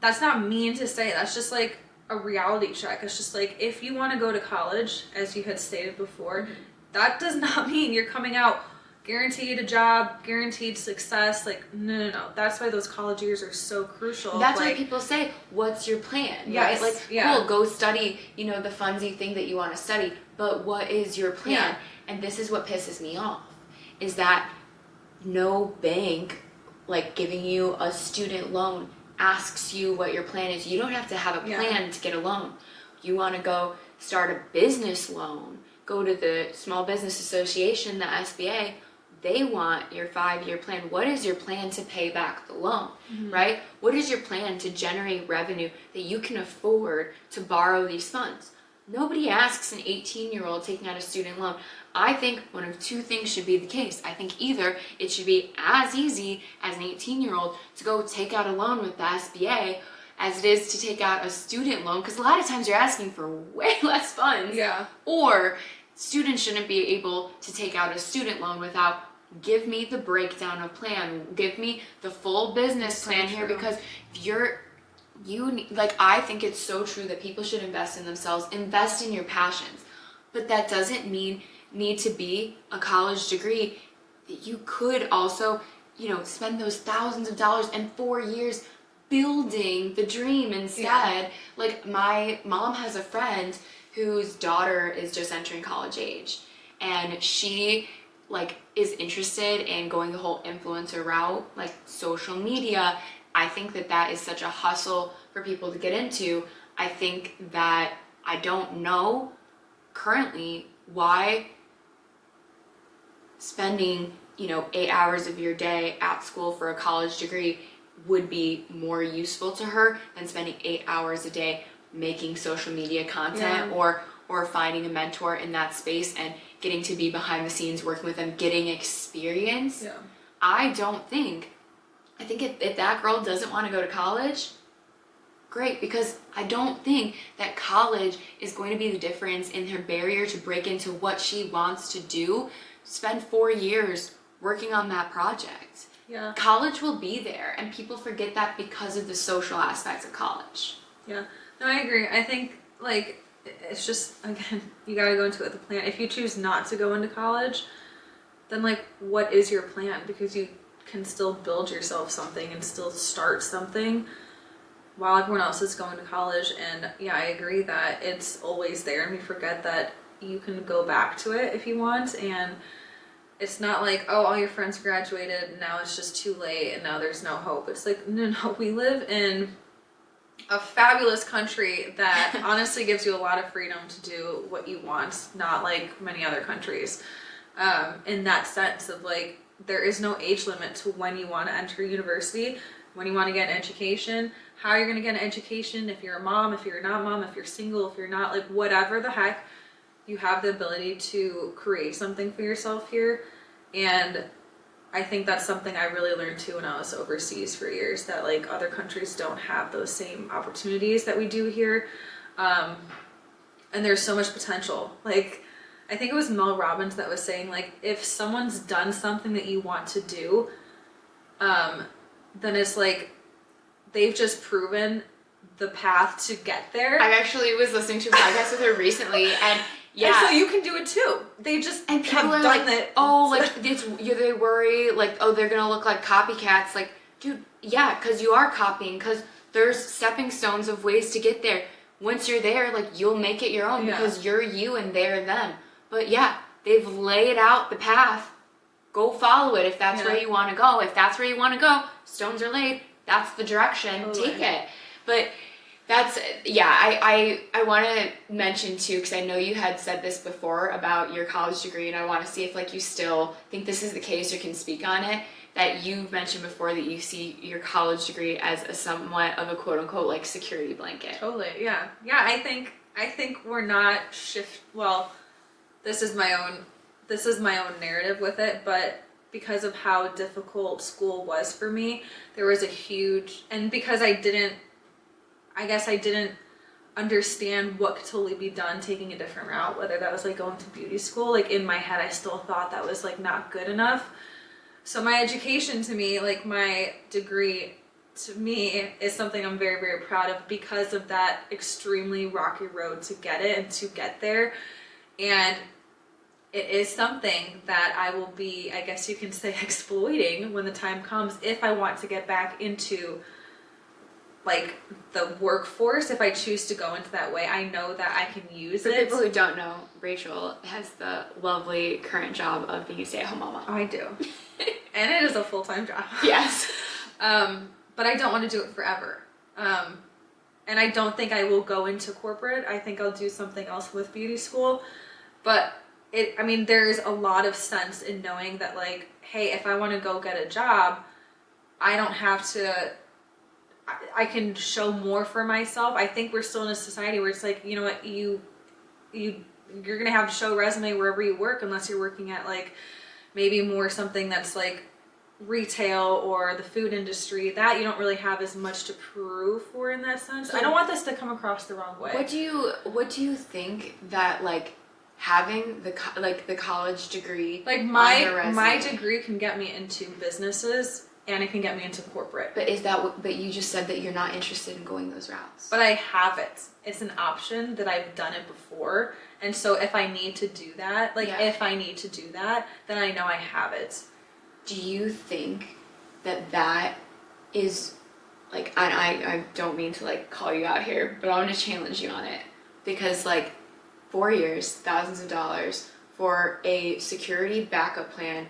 That's not mean to say. That's just like a reality check. It's just like, if you want to go to college, as you had stated before, that does not mean you're coming out guaranteed a job, guaranteed success. Like, no. That's why those college years are so crucial. That's why people say, what's your plan? Yes, right? Like, cool, go study, the funsy thing that you want to study, but what is your plan? Yeah. And this is what pisses me off, is that no bank, like, giving you a student loan asks you what your plan is. You don't have to have a plan to get a loan. You want to go start a business loan, go to the Small Business Association, the SBA, they want your 5-year plan. What is your plan to pay back the loan, right? What is your plan to generate revenue that you can afford to borrow these funds? Nobody asks an 18-year-old taking out a student loan. I think one of two things should be the case. I think either it should be as easy as an 18-year-old to go take out a loan with the SBA as it is to take out a student loan, because a lot of times you're asking for way less funds. Yeah. Or students shouldn't be able to take out a student loan without, give me the breakdown of plan, give me the full business plan here, because if I think it's so true that people should invest in themselves, invest in your passions, but that doesn't need to be a college degree. That you could also, spend those thousands of dollars and 4 years building the dream instead. Yeah. Like, my mom has a friend whose daughter is just entering college age, and she is interested in going the whole influencer route, like social media. I think that is such a hustle for people to get into. I think that I don't know currently why spending 8 hours of your day at school for a college degree would be more useful to her than spending 8 hours a day making social media content, or finding a mentor in that space and getting to be behind the scenes working with them, getting experience. I think if that girl doesn't want to go to college, great, because I don't think that college is going to be the difference in her barrier to break into what she wants to do. Spend 4 years working on that project. Yeah. College will be there, and people forget that because of the social aspects of college. Yeah. No, I agree. I think, it's just, again, you gotta go into it with a plan. If you choose not to go into college, then, what is your plan? Because you can still build yourself something and still start something while everyone else is going to college. And I agree that it's always there, and we forget that you can go back to it if you want. And it's not like, oh, all your friends graduated and now it's just too late and now there's no hope. It's like, no, we live in a fabulous country that honestly gives you a lot of freedom to do what you want, not like many other countries. In that sense of there is no age limit to when you want to enter university. when you want to get an education, how you're going to get an education, if you're a mom, if you're not mom, if you're single, if you're not, like whatever the heck, you have the ability to create something for yourself here. And I think that's something I really learned too when I was overseas for years, that like other countries don't have those same opportunities that we do here. And there's so much potential. Like, I think it was Mel Robbins that was saying, like, if someone's done something that you want to do, then it's like they've just proven the path to get there. I actually was listening to a podcast with her recently, and yeah, and so you can do it too. They just and people have are done like, it. oh, like they worry like, oh, they're gonna look like copycats. Like, dude, yeah, because you are copying. Because there's stepping stones of ways to get there. Once you're there, like you'll make it your own because you're you and they're them. But yeah, they've laid out the path. Go follow it if that's where you want to go. If that's where you want to go, stones are laid. That's the direction. Totally. Take it. But that's, yeah, I want to mention too, because I know you had said this before about your college degree, and I want to see if like you still think this is the case or can speak on it, that you've mentioned before that you see your college degree as a somewhat of a quote unquote like security blanket. Totally, yeah. Yeah, I think we're not well, this is my own narrative with it, but because of how difficult school was for me, there was a huge, and because I guess I didn't understand what could totally be done taking a different route, whether that was like going to beauty school. Like in my head, I still thought that was like not good enough. So my education to me, like my degree to me, is something I'm very, very proud of because of that extremely rocky road to get it and to get there. And it is something that I will be, I guess you can say, exploiting when the time comes if I want to get back into like the workforce. If I choose to go into that way, I know that I can use it. For people who don't know, Rachel has the lovely current job of being a stay-at-home mama. I do. And it is a full-time job. Yes. But I don't want to do it forever. And I don't think I will go into corporate. I think I'll do something else with beauty school. But there's a lot of sense in knowing that, like, hey, if I want to go get a job, I don't have to, I can show more for myself. I think we're still in a society where it's like, you know what, you're going to have to show a resume wherever you work, unless you're working at like maybe more something that's like retail or the food industry, that you don't really have as much to prove for in that sense. I don't want this to come across the wrong way. What do you think that like having the college degree, like my degree can get me into businesses and it can get me into corporate. But you just said that you're not interested in going those routes. But I have it. It's an option that I've done it before. And so if I need to do that, then I know I have it. Do you think that is, like, I don't mean to, like, call you out here, but I want to challenge you on it. Because, like, 4 years, thousands of dollars for a security backup plan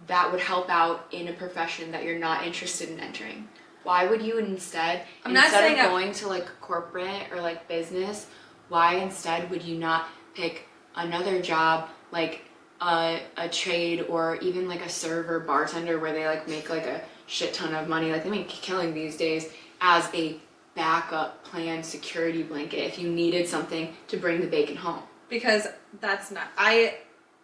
that would help out in a profession that you're not interested in entering. Why would you instead of going to, like, corporate or, like, business, why instead would you not pick another job, like, a trade or even like a server, bartender, where they like make like a shit ton of money, like they make killing these days, as a backup plan security blanket if you needed something to bring the bacon home? Because that's not, I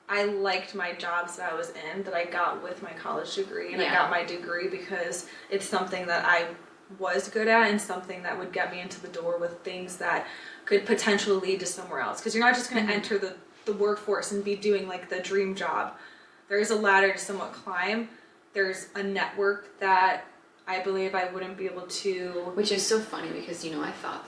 liked my jobs that I was in, that I got with my college degree, and I got my degree because it's something that I was good at and something that would get me into the door with things that could potentially lead to somewhere else. Because you're not just going to enter the workforce and be doing like the dream job. There's a ladder to somewhat climb. There's a network that I believe I wouldn't be able to. Which is so funny because, you know, I thought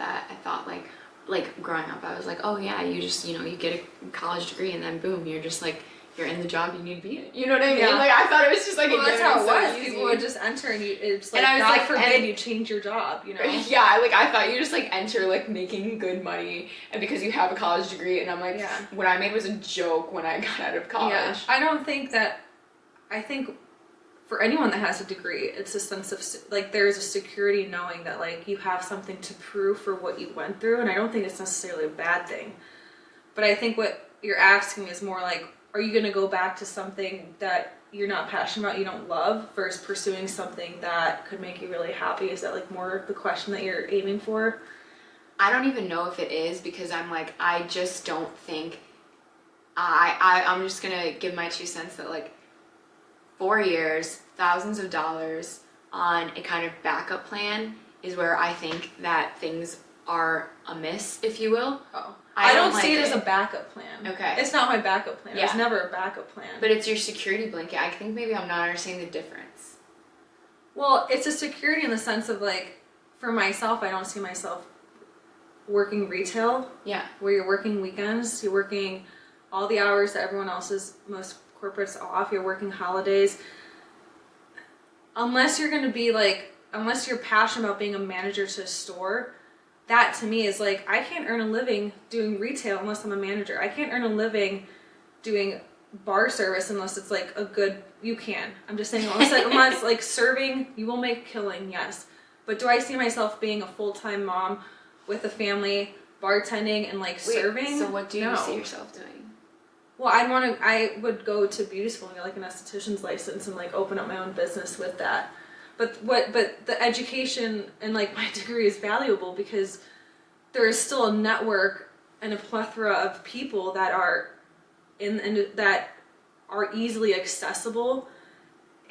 like growing up, I was like, oh yeah, you just, you know, you get a college degree and then boom, you're just like, you're in the job you need to be in. You know what I mean? Yeah. Like, I thought it was just like, well, that's how it was. Easy. People would just enter and it's like, and I was God like, forbid you change your job, you know? Yeah, like I thought you just like enter like making good money and because you have a college degree, and I'm like, what I made was a joke when I got out of college. Yeah. I think for anyone that has a degree, it's a sense of like, there's a security knowing that like you have something to prove for what you went through, and I don't think it's necessarily a bad thing. But I think what you're asking is more like, are you going to go back to something that you're not passionate about, you don't love, versus pursuing something that could make you really happy? Is that like more the question that you're aiming for? I don't even know if it is, because I'm like, I just don't think I'm just gonna give my 2 cents that like 4 years, thousands of dollars on a kind of backup plan is where I think that things are amiss, if you will. Oh. I don't see like it as a backup plan. Okay. It's not my backup plan. Yeah. It was never a backup plan. But it's your security blanket. I think maybe I'm not understanding the difference. Well, it's a security in the sense of like, for myself, I don't see myself working retail. Yeah. Where you're working weekends, you're working all the hours that everyone else is, most corporates off, you're working holidays. Unless you're going to be like, unless you're passionate about being a manager to a store, that to me is like, I can't earn a living doing retail unless I'm a manager. I can't earn a living doing bar service unless it's like a good, you can. I'm just saying, unless like serving, you will make killing, yes. But do I see myself being a full-time mom with a family, bartending and like serving? So what do you see yourself doing? Well, I would go to beauty school and get like an esthetician's license and like open up my own business with that. But the education and like my degree is valuable because there is still a network and a plethora of people that are that are easily accessible,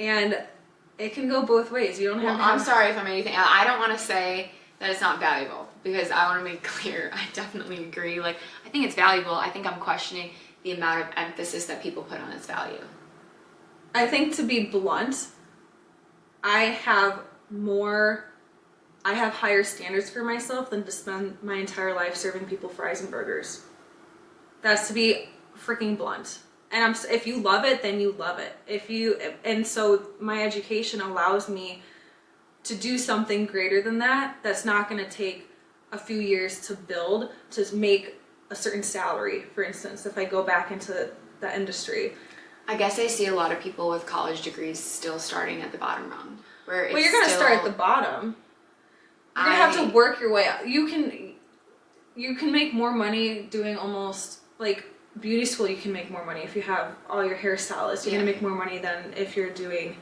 and it can go both ways. You don't have. Well, I'm sorry if I'm anything. I don't want to say that it's not valuable, because I want to make clear I definitely agree. Like, I think it's valuable. I think I'm questioning the amount of emphasis that people put on its value. I think, to be blunt, I have higher standards for myself than to spend my entire life serving people fries and burgers. That's to be freaking blunt. And if you love it, then you love it. And so my education allows me to do something greater than that. That's not going to take a few years to build to make a certain salary, for instance, if I go back into the industry. I guess I see a lot of people with college degrees still starting at the bottom rung. Well, you're going to start at the bottom. You're going to have to work your way up. You can make more money doing almost, like, beauty school. You can make more money if you have all your hairstylists. You're going to make more money than if you're doing,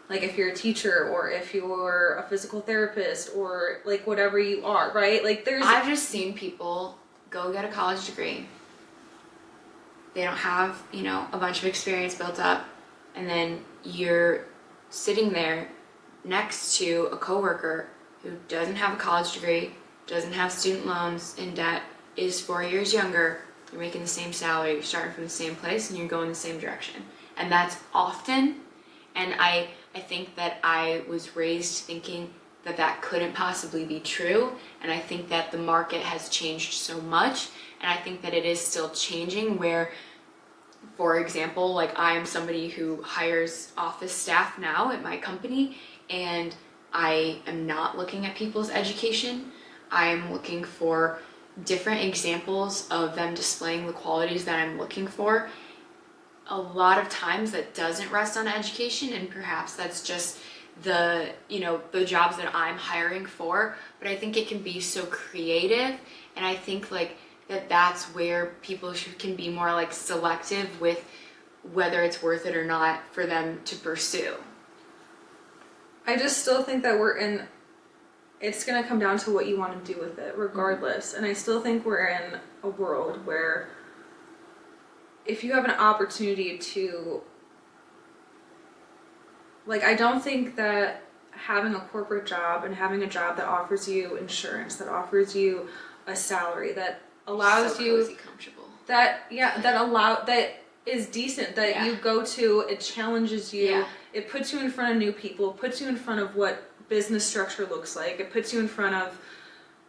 like, if you're a teacher or if you're a physical therapist or, like, whatever you are, right? Like, I've just seen people go get a college degree. They don't have, a bunch of experience built up, and then you're sitting there next to a coworker who doesn't have a college degree, doesn't have student loans in debt, is 4 years younger. You're making the same salary, you're starting from the same place, and you're going the same direction. And that's often, and I think that I was raised thinking that couldn't possibly be true, and I think that the market has changed so much, and I think that it is still changing where, for example, like, I'm somebody who hires office staff now at my company, and I am not looking at people's education. I am looking for different examples of them displaying the qualities that I'm looking for. A lot of times that doesn't rest on education, and perhaps that's just the jobs that I'm hiring for, but I think it can be so creative, and I think like that's where people can be more like selective with whether it's worth it or not for them to pursue. I just still think that it's going to come down to what you want to do with it regardless. And I still think we're in a world where if you have an opportunity to, like, I don't think that having a corporate job and having a job that offers you insurance, that offers you a salary, that allows so you cozy, comfortable. that is decent, that you go to, it challenges you, it puts you in front of new people, puts you in front of what business structure looks like, it puts you in front of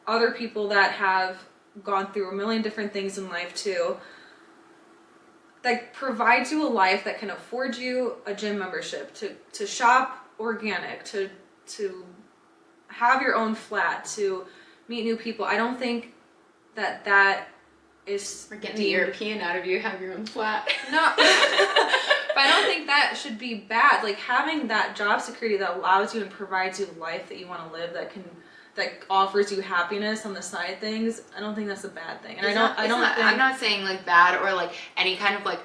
other people that have gone through a million different things in life too, that provides you a life that can afford you a gym membership, to shop organic, to have your own flat, to meet new people. I don't think that is... We're getting the European out of you, have your own flat. No. But I don't think that should be bad. Like, having that job security that allows you and provides you the life that you want to live, that offers you happiness on the side things, I don't think that's a bad thing. And I'm not saying like bad or like any kind of like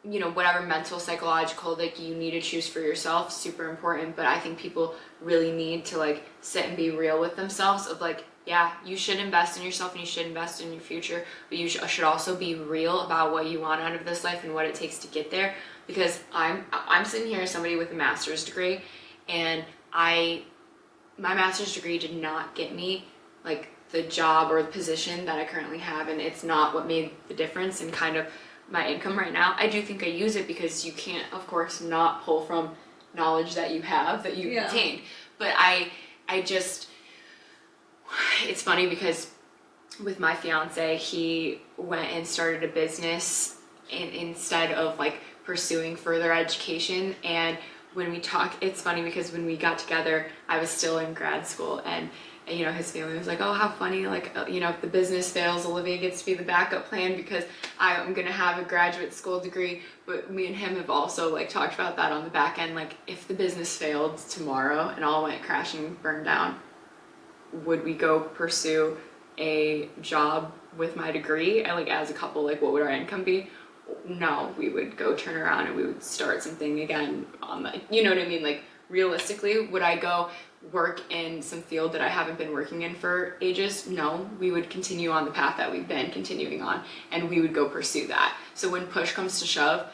you know, whatever mental, psychological, like you need to choose for yourself, super important. But I think people really need to like sit and be real with themselves of like, yeah, you should invest in yourself and you should invest in your future, but you should also be real about what you want out of this life and what it takes to get there. Because I'm sitting here as somebody with a master's degree, and my master's degree did not get me like the job or the position that I currently have, and it's not what made the difference in kind of my income right now. I do think I use it because you can't, of course, not pull from knowledge that you have, that you've attained. But I just, it's funny because with my fiance, he went and started a business instead of like pursuing further education. And when we talk, it's funny because when we got together, I was still in grad school, and you know, his family was like, oh, how funny, like, you know, if the business fails, Olivia gets to be the backup plan because I'm gonna have a graduate school degree. But me and him have also like talked about that on the back end, like if the business failed tomorrow and all went crashing, burned down, would we go pursue a job with my degree? And like as a couple, like what would our income be? No, we would go turn around and we would start something again on the, you know what I mean? Like realistically, would I go work in some field that I haven't been working in for ages? No, we would continue on the path that we've been continuing on, and we would go pursue that. So when push comes to shove,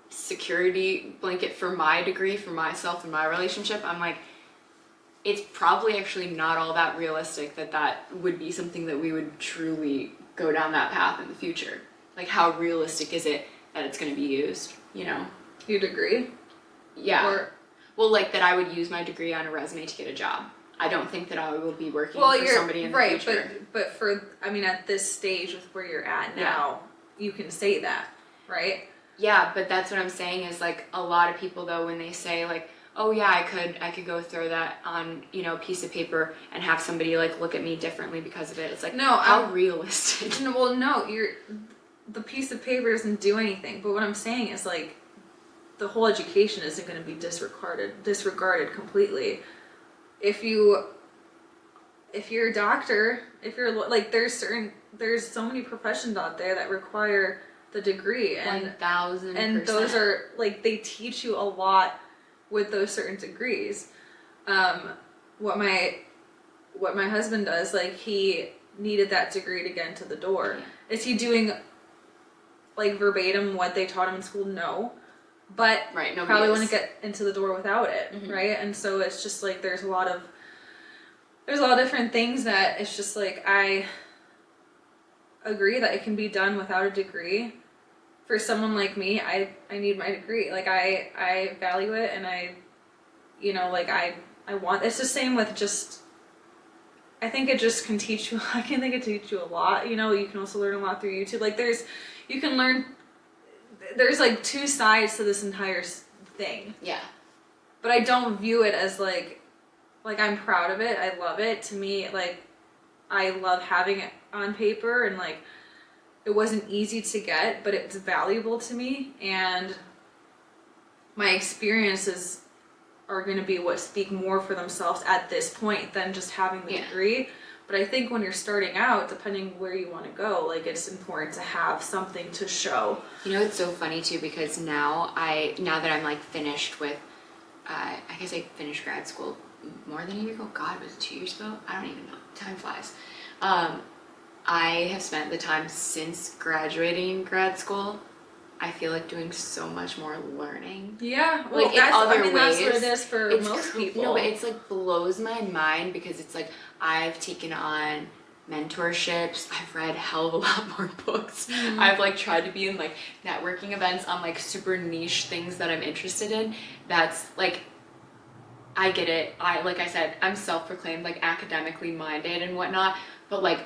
security blanket for my degree, for myself and my relationship, I'm like, it's probably actually not all that realistic that would be something that we would truly go down that path in the future. Like how realistic is it that it's going to be used, you know? You'd agree? Yeah. Well, like that I would use my degree on a resume to get a job. I don't think that I will be working for somebody in the future. Right, but for, I mean, at this stage with where you're at now, you can say that, right? Yeah, but that's what I'm saying is like a lot of people though, when they say like, oh yeah, I could go throw that on, you know, a piece of paper and have somebody like look at me differently because of it. It's like, no, how realistic? No, well, no, the piece of paper doesn't do anything. But what I'm saying is like, the whole education isn't going to be disregarded completely. If you're a doctor, if you're like, there's so many professions out there that require the degree, and 1,000%. And those are like, they teach you a lot with those certain degrees. What my husband does, like he needed that degree to get into the door. Yeah. Is he doing like verbatim what they taught him in school? No. But probably wouldn't get into the door without it, right? And so it's just like there's a lot of different things that it's just like, I agree that it can be done without a degree. For someone like me, I need my degree. Like I value it, and I, you know, like I want. It's the same with just. I think it just can teach you. I can think it teach you a lot. You know, you can also learn a lot through YouTube. Like you can learn. There's like two sides to this entire thing. Yeah. But I don't view it as like I'm proud of it. I love it. To me, like I love having it on paper, and like it wasn't easy to get, but it's valuable to me, and my experiences are going to be what speak more for themselves at this point than just having the degree. But I think when you're starting out, depending where you want to go, like it's important to have something to show. You know, it's so funny too, because now that I'm like finished with, I guess I finished grad school more than a year ago. God, was it 2 years ago? I don't even know. Time flies. I have spent the time since graduating grad school, I feel like doing so much more learning. Yeah, well, like that's what it is for most people. No, but it's like blows my mind because it's like I've taken on mentorships. I've read a hell of a lot more books. Mm-hmm. I've like tried to be in like networking events on like super niche things that I'm interested in. That's like, I get it. Like I said, I'm self-proclaimed like academically minded and whatnot, but like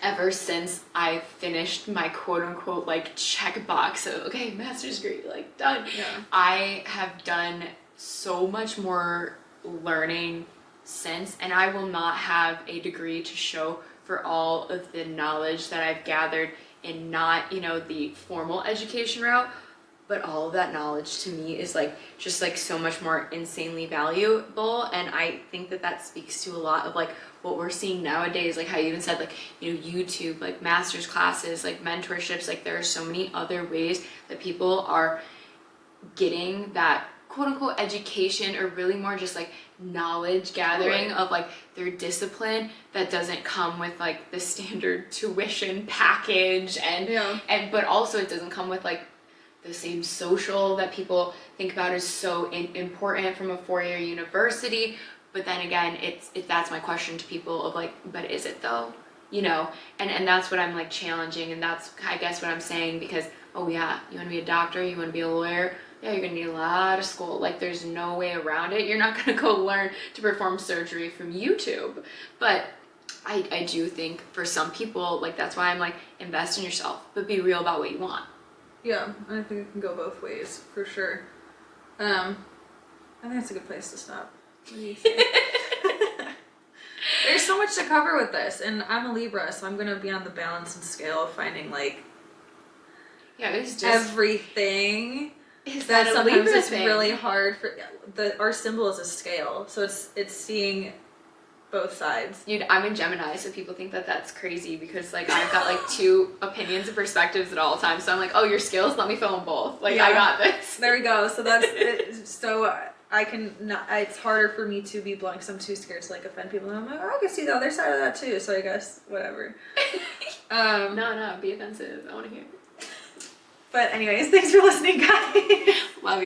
ever since I finished my quote unquote like checkbox of okay, master's degree, like done. Yeah. I have done so much more learning since, and I will not have a degree to show for all of the knowledge that I've gathered in not, you know, the formal education route, but all of that knowledge to me is like just like so much more insanely valuable. And I think that that speaks to a lot of like what we're seeing nowadays, like how you even said, like, you know, YouTube, like master's classes, like mentorships, like there are so many other ways that people are getting that quote unquote education, or really more just like knowledge gathering of like their discipline that doesn't come with like the standard tuition package, and but also it doesn't come with like the same social that people think about is so important from a 4-year university. But then again, it's that's my question to people of like, but is it though? You know, and that's what I'm like challenging, and that's I guess what I'm saying, because oh yeah, you want to be a doctor, you want to be a lawyer, yeah, you're gonna need a lot of school. Like there's no way around it. You're not gonna go learn to perform surgery from YouTube. But I do think for some people, like that's why I'm like, invest in yourself, but be real about what you want. Yeah, I think it can go both ways for sure. I think that's a good place to stop. What do you think? There's so much to cover with this, and I'm a Libra, so I'm gonna be on the balance and scale of finding like it's just everything. Is that that a sometimes Libra it's thing? really hard for our symbol is a scale, so it's seeing both sides. Dude, I'm a Gemini, so people think that that's crazy because like I've got like 2 opinions and perspectives at all times. So I'm like, oh, your skills, let me fill them both. Like I got this. There we go. So that's it. So I can not. It's harder for me to be blunt because I'm too scared to like offend people. And I'm like, oh, I can see the other side of that too. So I guess whatever. No, be offensive. I want to hear. But anyways, thanks for listening, guys. Love you.